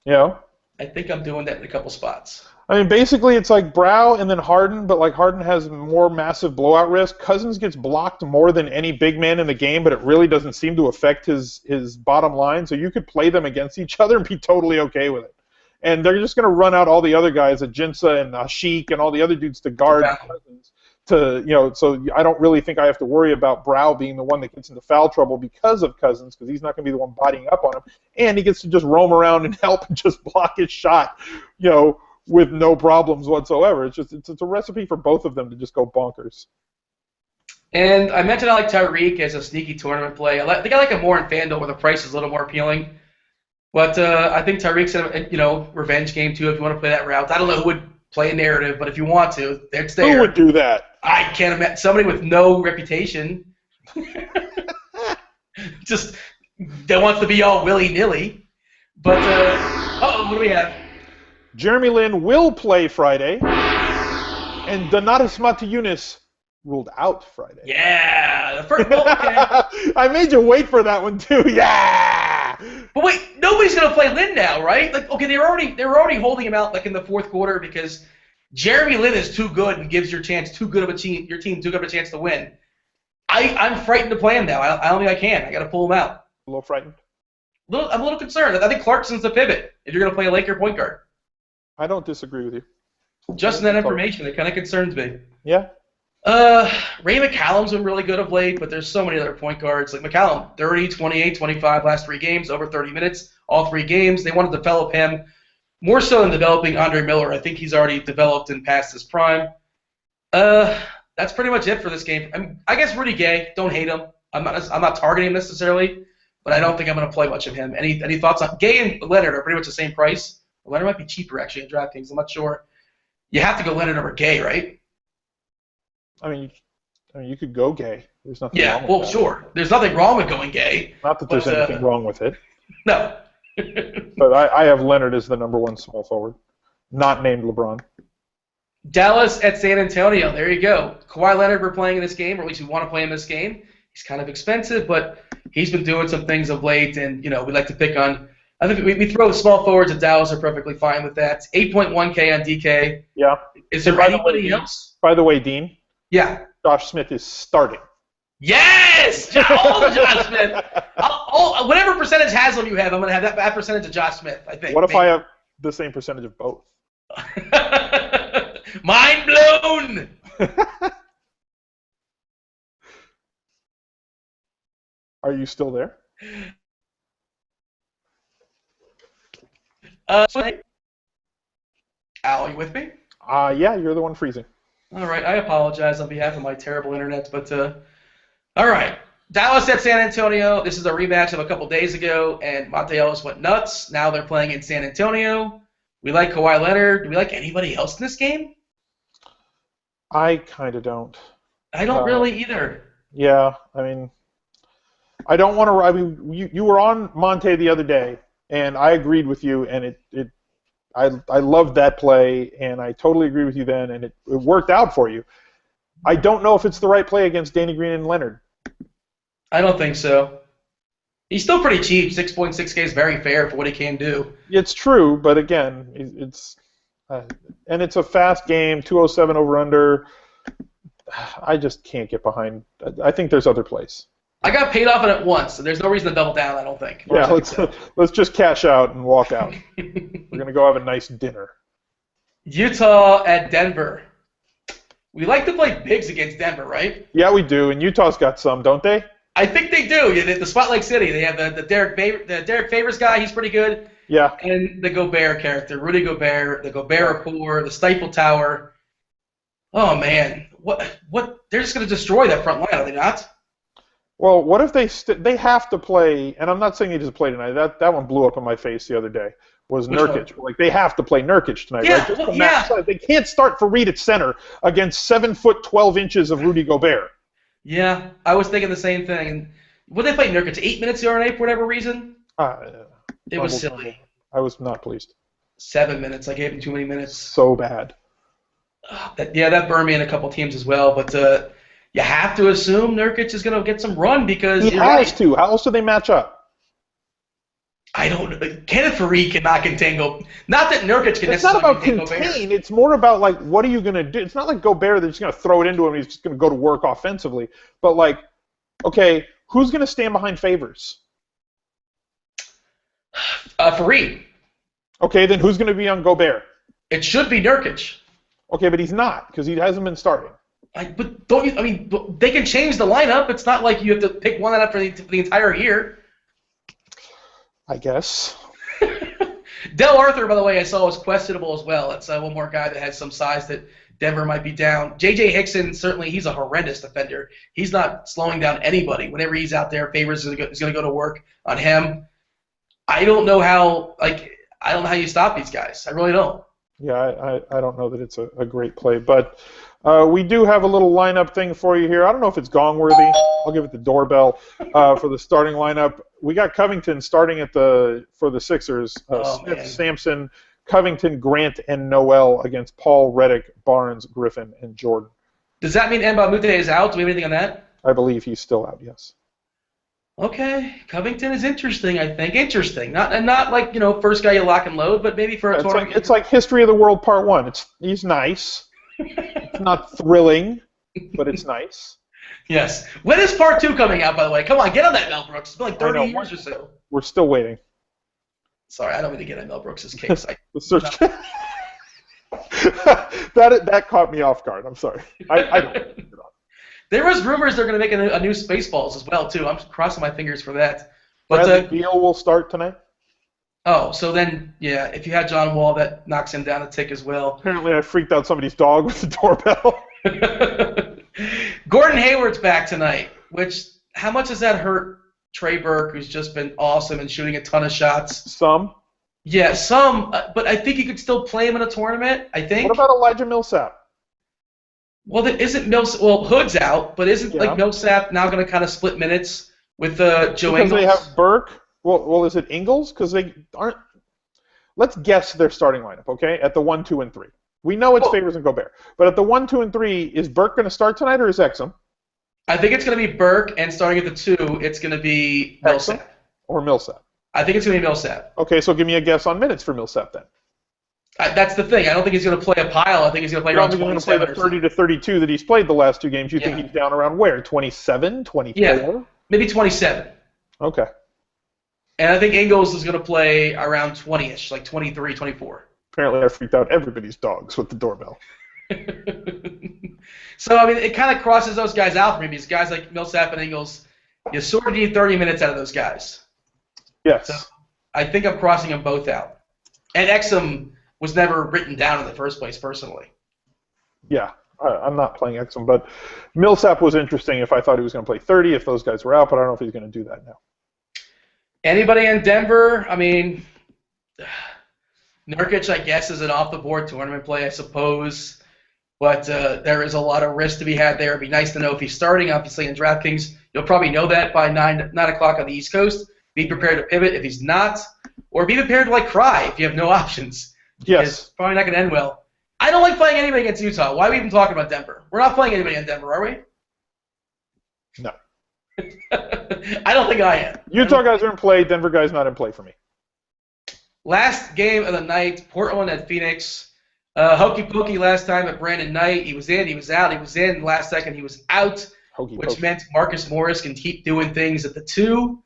I think I'm doing that in a couple spots. I mean, basically, it's like Brow and then Harden, but like Harden has more massive blowout risk. Cousins gets blocked more than any big man in the game, but it really doesn't seem to affect his bottom line. So you could play them against each other and be totally okay with it. And they're just going to run out all the other guys, Ajinça and Ashik and all the other dudes to guard Cousins. So I don't really think I have to worry about Brow being the one that gets into foul trouble because of Cousins, because he's not going to be the one bodying up on him. And he gets to just roam around and help and just block his shot, with no problems whatsoever. It's a recipe for both of them to just go bonkers. And I mentioned I like Tyreek as a sneaky tournament play. I think I like him more in FanDuel where the price is a little more appealing. But I think Tyreek's a revenge game too if you want to play that route. I don't know who would play a narrative, but if you want to, it's there. Who would do that? I can't imagine somebody with no reputation. Just that wants to be all willy-nilly. But what do we have? Jeremy Lin will play Friday, and Donatas Matujunas ruled out Friday. Yeah, well, okay. I made you wait for that one too. Yeah. But wait, nobody's gonna play Lynn now, right? Like, okay, they were already holding him out like in the fourth quarter because Jeremy Lin is too good and gives your team too good of a chance to win. I'm frightened to play him now. I don't think I can. I got to pull him out. A little frightened. I'm a little concerned. I think Clarkson's the pivot if you're going to play a Laker point guard. I don't disagree with you. Just in that information, it kind of concerns me. Yeah. Ray McCallum's been really good of late, but there's so many other point guards. Like McCallum, 30, 28, 25 last 3 games, over 30 minutes, all 3 games. They want to develop him more so than developing Andre Miller. I think he's already developed and past his prime. That's pretty much it for this game. I guess Rudy Gay, don't hate him. I'm not targeting him necessarily, but I don't think I'm going to play much of him. Any thoughts on Gay and Leonard are pretty much the same price. Leonard might be cheaper actually in DraftKings. I'm not sure. You have to go Leonard over Gay, right? I mean, you could go Gay. There's nothing wrong with well, that. Sure. There's nothing wrong with going Gay. Not that there's anything wrong with it. No. But I have Leonard as the #1 small forward, not named LeBron. Dallas at San Antonio. There you go. Kawhi Leonard we're playing in this game, or at least we want to play in this game. He's kind of expensive, but he's been doing some things of late, and we like to pick on. I think we throw the small forwards at Dallas are perfectly fine with that. 8.1K on DK. Yeah. Is there anybody else? By the way, Dean. Yeah. Josh Smith is starting. Yes! All of Josh Smith. Whatever percentage Haslam you have, I'm going to have that percentage of Josh Smith, I think. What if I have the same percentage of both? Mind blown! Are you still there? Al, are you with me? Yeah, you're the one freezing. All right, I apologize on behalf of my terrible internet, but all right. Dallas at San Antonio. This is a rematch of a couple days ago, and Monte Ellis went nuts. Now they're playing in San Antonio. We like Kawhi Leonard. Do we like anybody else in this game? I kind of don't. I don't really either. Yeah, I mean, I don't want to. I mean, you were on Monte the other day, and I agreed with you, and I loved that play, and I totally agree with you then, and it worked out for you. I don't know if it's the right play against Danny Green and Leonard. I don't think so. He's still pretty cheap. 6.6K is very fair for what he can do. It's true, but again, it's and it's a fast game, 207 over under. I just can't get behind. I think there's other plays. I got paid off on it once, so there's no reason to double down, I don't think. Yeah, let's just cash out and walk out. We're going to go have a nice dinner. Utah at Denver. We like to play bigs against Denver, right? Yeah, we do, and Utah's got some, don't they? I think they do. The Spotlight City, they have the Derek Favors guy, he's pretty good. Yeah. And the Gobert character, Rudy Gobert, the Gobert Rapport, the Stifle Tower. Oh, man. What? They're just going to destroy that front line, are they not? Well, what if they have to play, and I'm not saying he doesn't play tonight. That one blew up in my face the other day, was Nurkic. Like, they have to play Nurkic tonight, yeah, right? Just well, yeah. They can't start Fareed at center against 7'12" of Rudy Gobert. Yeah, I was thinking the same thing. And would they play Nurkic 8 minutes the other night for whatever reason? It was silly. I was not pleased. 7 minutes. I gave him too many minutes. So bad. That burned me in a couple teams as well. But you have to assume Nurkic is going to get some run because he has to. How else do they match up? I don't know. Kenneth Fareed cannot contain Gobert. Not that Nurkic can It's not about contain. Gobert. It's more about, like, what are you going to do? It's not like Gobert, they're just going to throw it into him and he's just going to go to work offensively. But, like, okay, who's going to stand behind Favors? Fareed. Okay, then who's going to be on Gobert? It should be Nurkic. Okay, but he's not because he hasn't been starting. But don't you? I mean, they can change the lineup. It's not like you have to pick one lineup for the entire year. I guess. Del Arthur, by the way, I saw was questionable as well. That's one more guy that has some size that Denver might be down. J.J. Hickson, certainly he's a horrendous defender. He's not slowing down anybody. Whenever he's out there, Favors is going to go to work on him. I don't know how you stop these guys. I really don't. Yeah, I don't know that it's a great play, but we do have a little lineup thing for you here. I don't know if it's gong-worthy. I'll give it the doorbell for the starting lineup. We got Covington starting for the Sixers. Smith, man. Sampson, Covington, Grant, and Noel against Paul, Reddick, Barnes, Griffin, and Jordan. Does that mean Mbamute is out? Do we have anything on that? I believe he's still out, yes. Okay, Covington is interesting. I think interesting. Not like first guy you lock and load, but maybe for a tournament. It's like History of the World Part 1. He's nice. It's not thrilling, but it's nice. Yes. When is Part 2 coming out, by the way? Come on, get on that, Mel Brooks. It's been like 30 years or so. We're still waiting. Sorry, I don't mean to get on Mel Brooks' case. That caught me off guard. I'm sorry. I don't. There was rumors they're going to make a new Spaceballs as well, too. I'm crossing my fingers for that. But Bradley Beal will start tonight? Oh, so then, yeah, if you had John Wall, that knocks him down a tick as well. Apparently I freaked out somebody's dog with the doorbell. Gordon Hayward's back tonight, which, how much does that hurt Trey Burke, who's just been awesome and shooting a ton of shots? Some. Yeah, some, but I think you could still play him in a tournament, I think. What about Elijah Millsap? Well, Hood's out, but isn't Millsap now going to kind of split minutes with Joe Ingles? Because they have Burke. Well, is it Ingles? Because they aren't. Let's guess their starting lineup, okay? At the 1, 2, and 3. We know it's Favors and Gobert, but at the 1, 2, and 3, is Burke going to start tonight or is Exum? I think it's going to be Burke, and starting at the 2, it's going to be Millsap. Or Millsap. I think it's going to be Millsap. Okay, so give me a guess on minutes for Millsap then. That's the thing. I don't think he's going to play a pile. I think he's going to play around 27. He's going to play the 30 to 32 that he's played the last 2 games. You think he's down around where? 27, 24? Yeah, maybe 27. Okay. And I think Ingles is going to play around 20-ish, like 23, 24. Apparently I freaked out everybody's dogs with the doorbell. So, I mean, it kind of crosses those guys out for me because guys like Millsap and Ingles, you sort of need 30 minutes out of those guys. Yes. So I think I'm crossing them both out. And Exum was never written down in the first place, personally. Yeah, I'm not playing Exum, but Millsap was interesting if I thought he was going to play 30 if those guys were out, but I don't know if he's going to do that now. Anybody in Denver? I mean, Nurkic, I guess, is an off-the-board tournament play, I suppose. But there is a lot of risk to be had there. It'd be nice to know if he's starting. Obviously, in DraftKings, you'll probably know that by 9 o'clock on the East Coast. Be prepared to pivot if he's not. Or be prepared to, cry if you have no options. Yes. It's probably not going to end well. I don't like playing anybody against Utah. Why are we even talking about Denver? We're not playing anybody in Denver, are we? No. I don't think I am. Utah guys are in play. Denver guys not in play for me. Last game of the night, Portland at Phoenix. Hokey pokey last time at Brandon Knight. He was in, he was out, he was in. Last second, he was out, which meant Marcus Morris can keep doing things at the 2.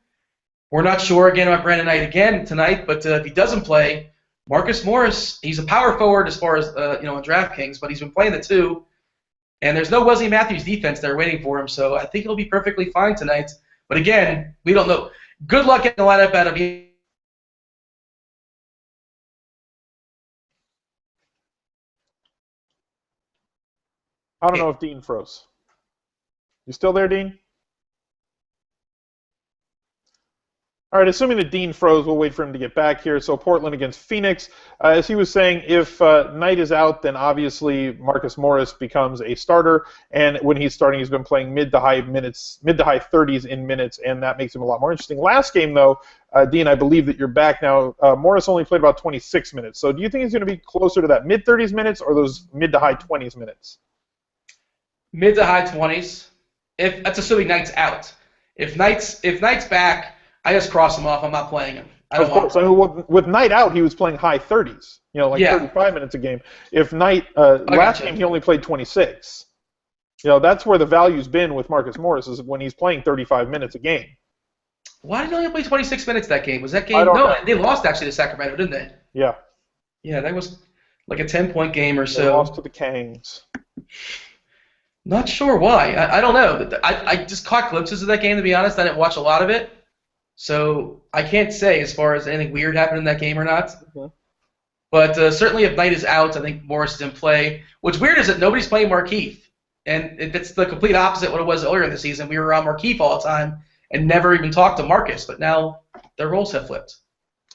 We're not sure again about Brandon Knight again tonight, but if he doesn't play, Marcus Morris, he's a power forward as far as on DraftKings, but he's been playing the 2, and there's no Wesley Matthews defense there waiting for him, so I think he'll be perfectly fine tonight. But again, we don't know. Good luck getting the lineup out of you. I don't know if Dean froze. You still there, Dean? All right, assuming that Dean froze, we'll wait for him to get back here. So Portland against Phoenix. As he was saying, if Knight is out, then obviously Marcus Morris becomes a starter. And when he's starting, he's been playing mid to high 30s in minutes, and that makes him a lot more interesting. Last game, though, Dean, I believe that you're back now. Morris only played about 26 minutes. So do you think he's going to be closer to that mid-30s minutes or those mid to high 20s minutes? Mid to high 20s. That's assuming Knight's out. If Knight's back, I just cross him off. I'm not playing him. Of course. I mean, with Knight out, he was playing high 30s. 35 minutes a game. If Knight last game he only played 26. That's where the value's been with Marcus Morris is when he's playing 35 minutes a game. Why did he only play 26 minutes that game? Was that game? No, they lost actually to Sacramento, didn't they? Yeah. Yeah, that was like a 10-point game or so. They lost to the Kangs. Not sure why. I don't know. I just caught glimpses of that game, to be honest. I didn't watch a lot of it. So I can't say as far as anything weird happened in that game or not. Mm-hmm. But certainly if Knight is out, I think Morris is in play. What's weird is that nobody's playing Markieff. And it's the complete opposite of what it was earlier in the season. We were on Markieff all the time and never even talked to Marcus. But now their roles have flipped.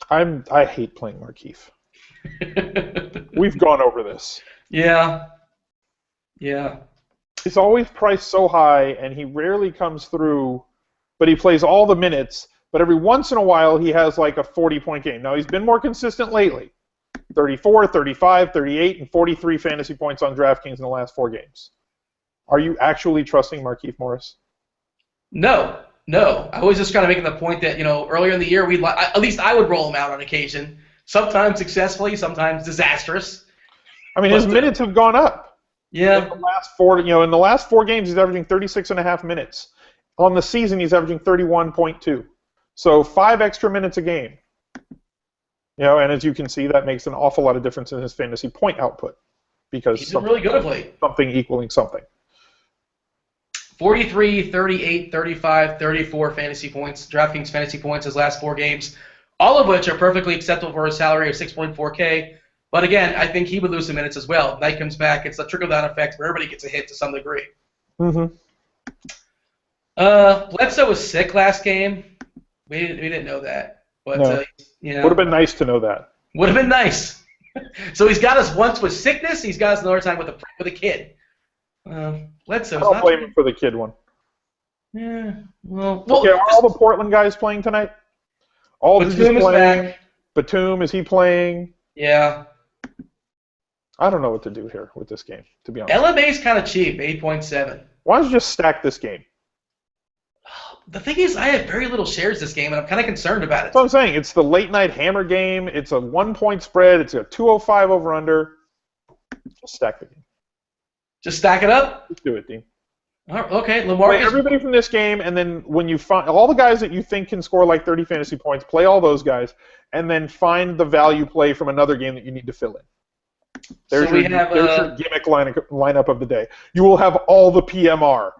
I hate playing Markieff. We've gone over this. Yeah. Yeah. He's always priced so high, and he rarely comes through, but he plays all the minutes. But every once in a while, he has like a 40-point game. Now, he's been more consistent lately. 34, 35, 38, and 43 fantasy points on DraftKings in the last 4 games. Are you actually trusting Markieff Morris? No, no. I was just kind of making the point that, earlier in the year, at least I would roll him out on occasion. Sometimes successfully, sometimes disastrous. I mean, his minutes have gone up. Yeah. In the last 4 games, he's averaging 36.5 minutes. On the season, he's averaging 31.2. So 5 extra minutes a game. And as you can see, that makes an awful lot of difference in his fantasy point output because he's been really good of late. Something equaling something. 43, 38, 35, 34 fantasy points, DraftKings fantasy points his last 4 games, all of which are perfectly acceptable for a salary of 6.4K. But again, I think he would lose some minutes as well. Knight comes back. It's a trickle-down effect where everybody gets a hit to some degree. Mm-hmm. Bledsoe was sick last game. We didn't know that. But, no. Would have been nice to know that. Would have been nice. So he's got us once with sickness. He's got us another time with a kid. Bledsoe's I don't blame him for the kid one. Yeah. Well, okay, are all the Portland guys playing tonight? Batum is back. Batum, is he playing? Yeah. I don't know what to do here with this game, to be honest. LMA's kind of cheap, 8.7. Why don't you just stack this game? The thing is, I have very little shares this game, and I'm kind of concerned about it. That's what I'm saying. It's the late-night hammer game. It's a 1-point spread. It's a 205 over-under. Just stack the game. Just stack it up? Let's do it, Dean. Okay, Lamar. Play everybody from this game, and then when you find all the guys that you think can score like 30 fantasy points, play all those guys, and then find the value play from another game that you need to fill in. There's your gimmick lineup of the day. You will have all the PMR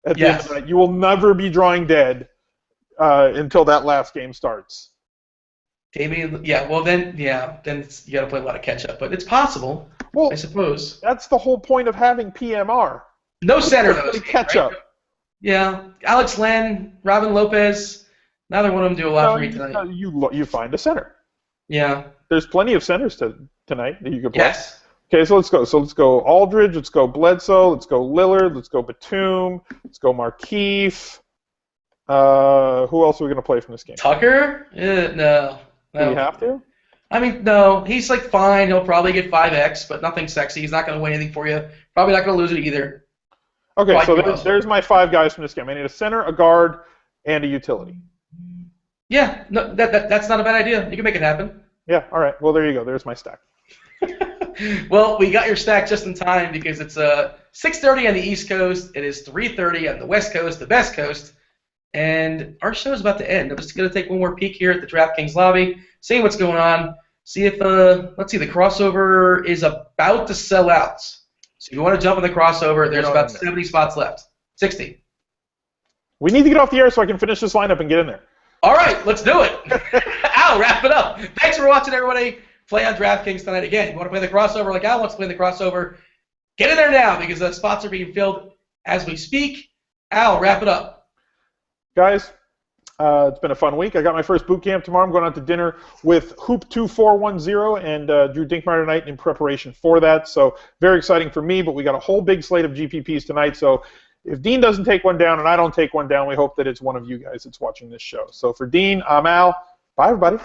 at the end of the night. You will never be drawing dead until that last game starts. Damian, you got to play a lot of catch-up, but it's possible, I suppose. That's the whole point of having PMR. No center, though. Catch-up. Right? Yeah. Alex Len, Robin Lopez, neither one of them do a lot for me tonight. You find a center. Yeah. There's plenty of centers tonight that you could play. Yes. Okay, so let's go. So let's go Aldridge, let's go Bledsoe, let's go Lillard, let's go Batum, let's go Markieff. Who else are we going to play from this game? Tucker? No. Do we have to? I mean, no. He's fine. He'll probably get 5x, but nothing sexy. He's not going to win anything for you. Probably not going to lose it either. Okay, so there's my 5 guys from this game. I need a center, a guard, and a utility. Yeah, no, that's not a bad idea. You can make it happen. Yeah, all right. Well, there you go. There's my stack. Well, we got your stack just in time because it's 6:30 on the East Coast. It is 3:30 on the West Coast, the best coast. And our show is about to end. I'm just going to take one more peek here at the DraftKings lobby, see what's going on, see if, let's see, the crossover is about to sell out. So if you want to jump in the crossover, there's about 70 spots left. 60. We need to get off the air so I can finish this lineup and get in there. All right, let's do it. Al, wrap it up. Thanks for watching, everybody. Play on DraftKings tonight. Again, you want to play the crossover like Al wants to play the crossover, get in there now because the spots are being filled as we speak. Al, wrap it up. Guys, it's been a fun week. I got my first boot camp tomorrow. I'm going out to dinner with Hoop2410 and Drew Dinkmeyer tonight in preparation for that. So very exciting for me, but we got a whole big slate of GPPs tonight. So if Dean doesn't take one down and I don't take one down, we hope that it's one of you guys that's watching this show. So for Dean, I'm Al. Bye, everybody.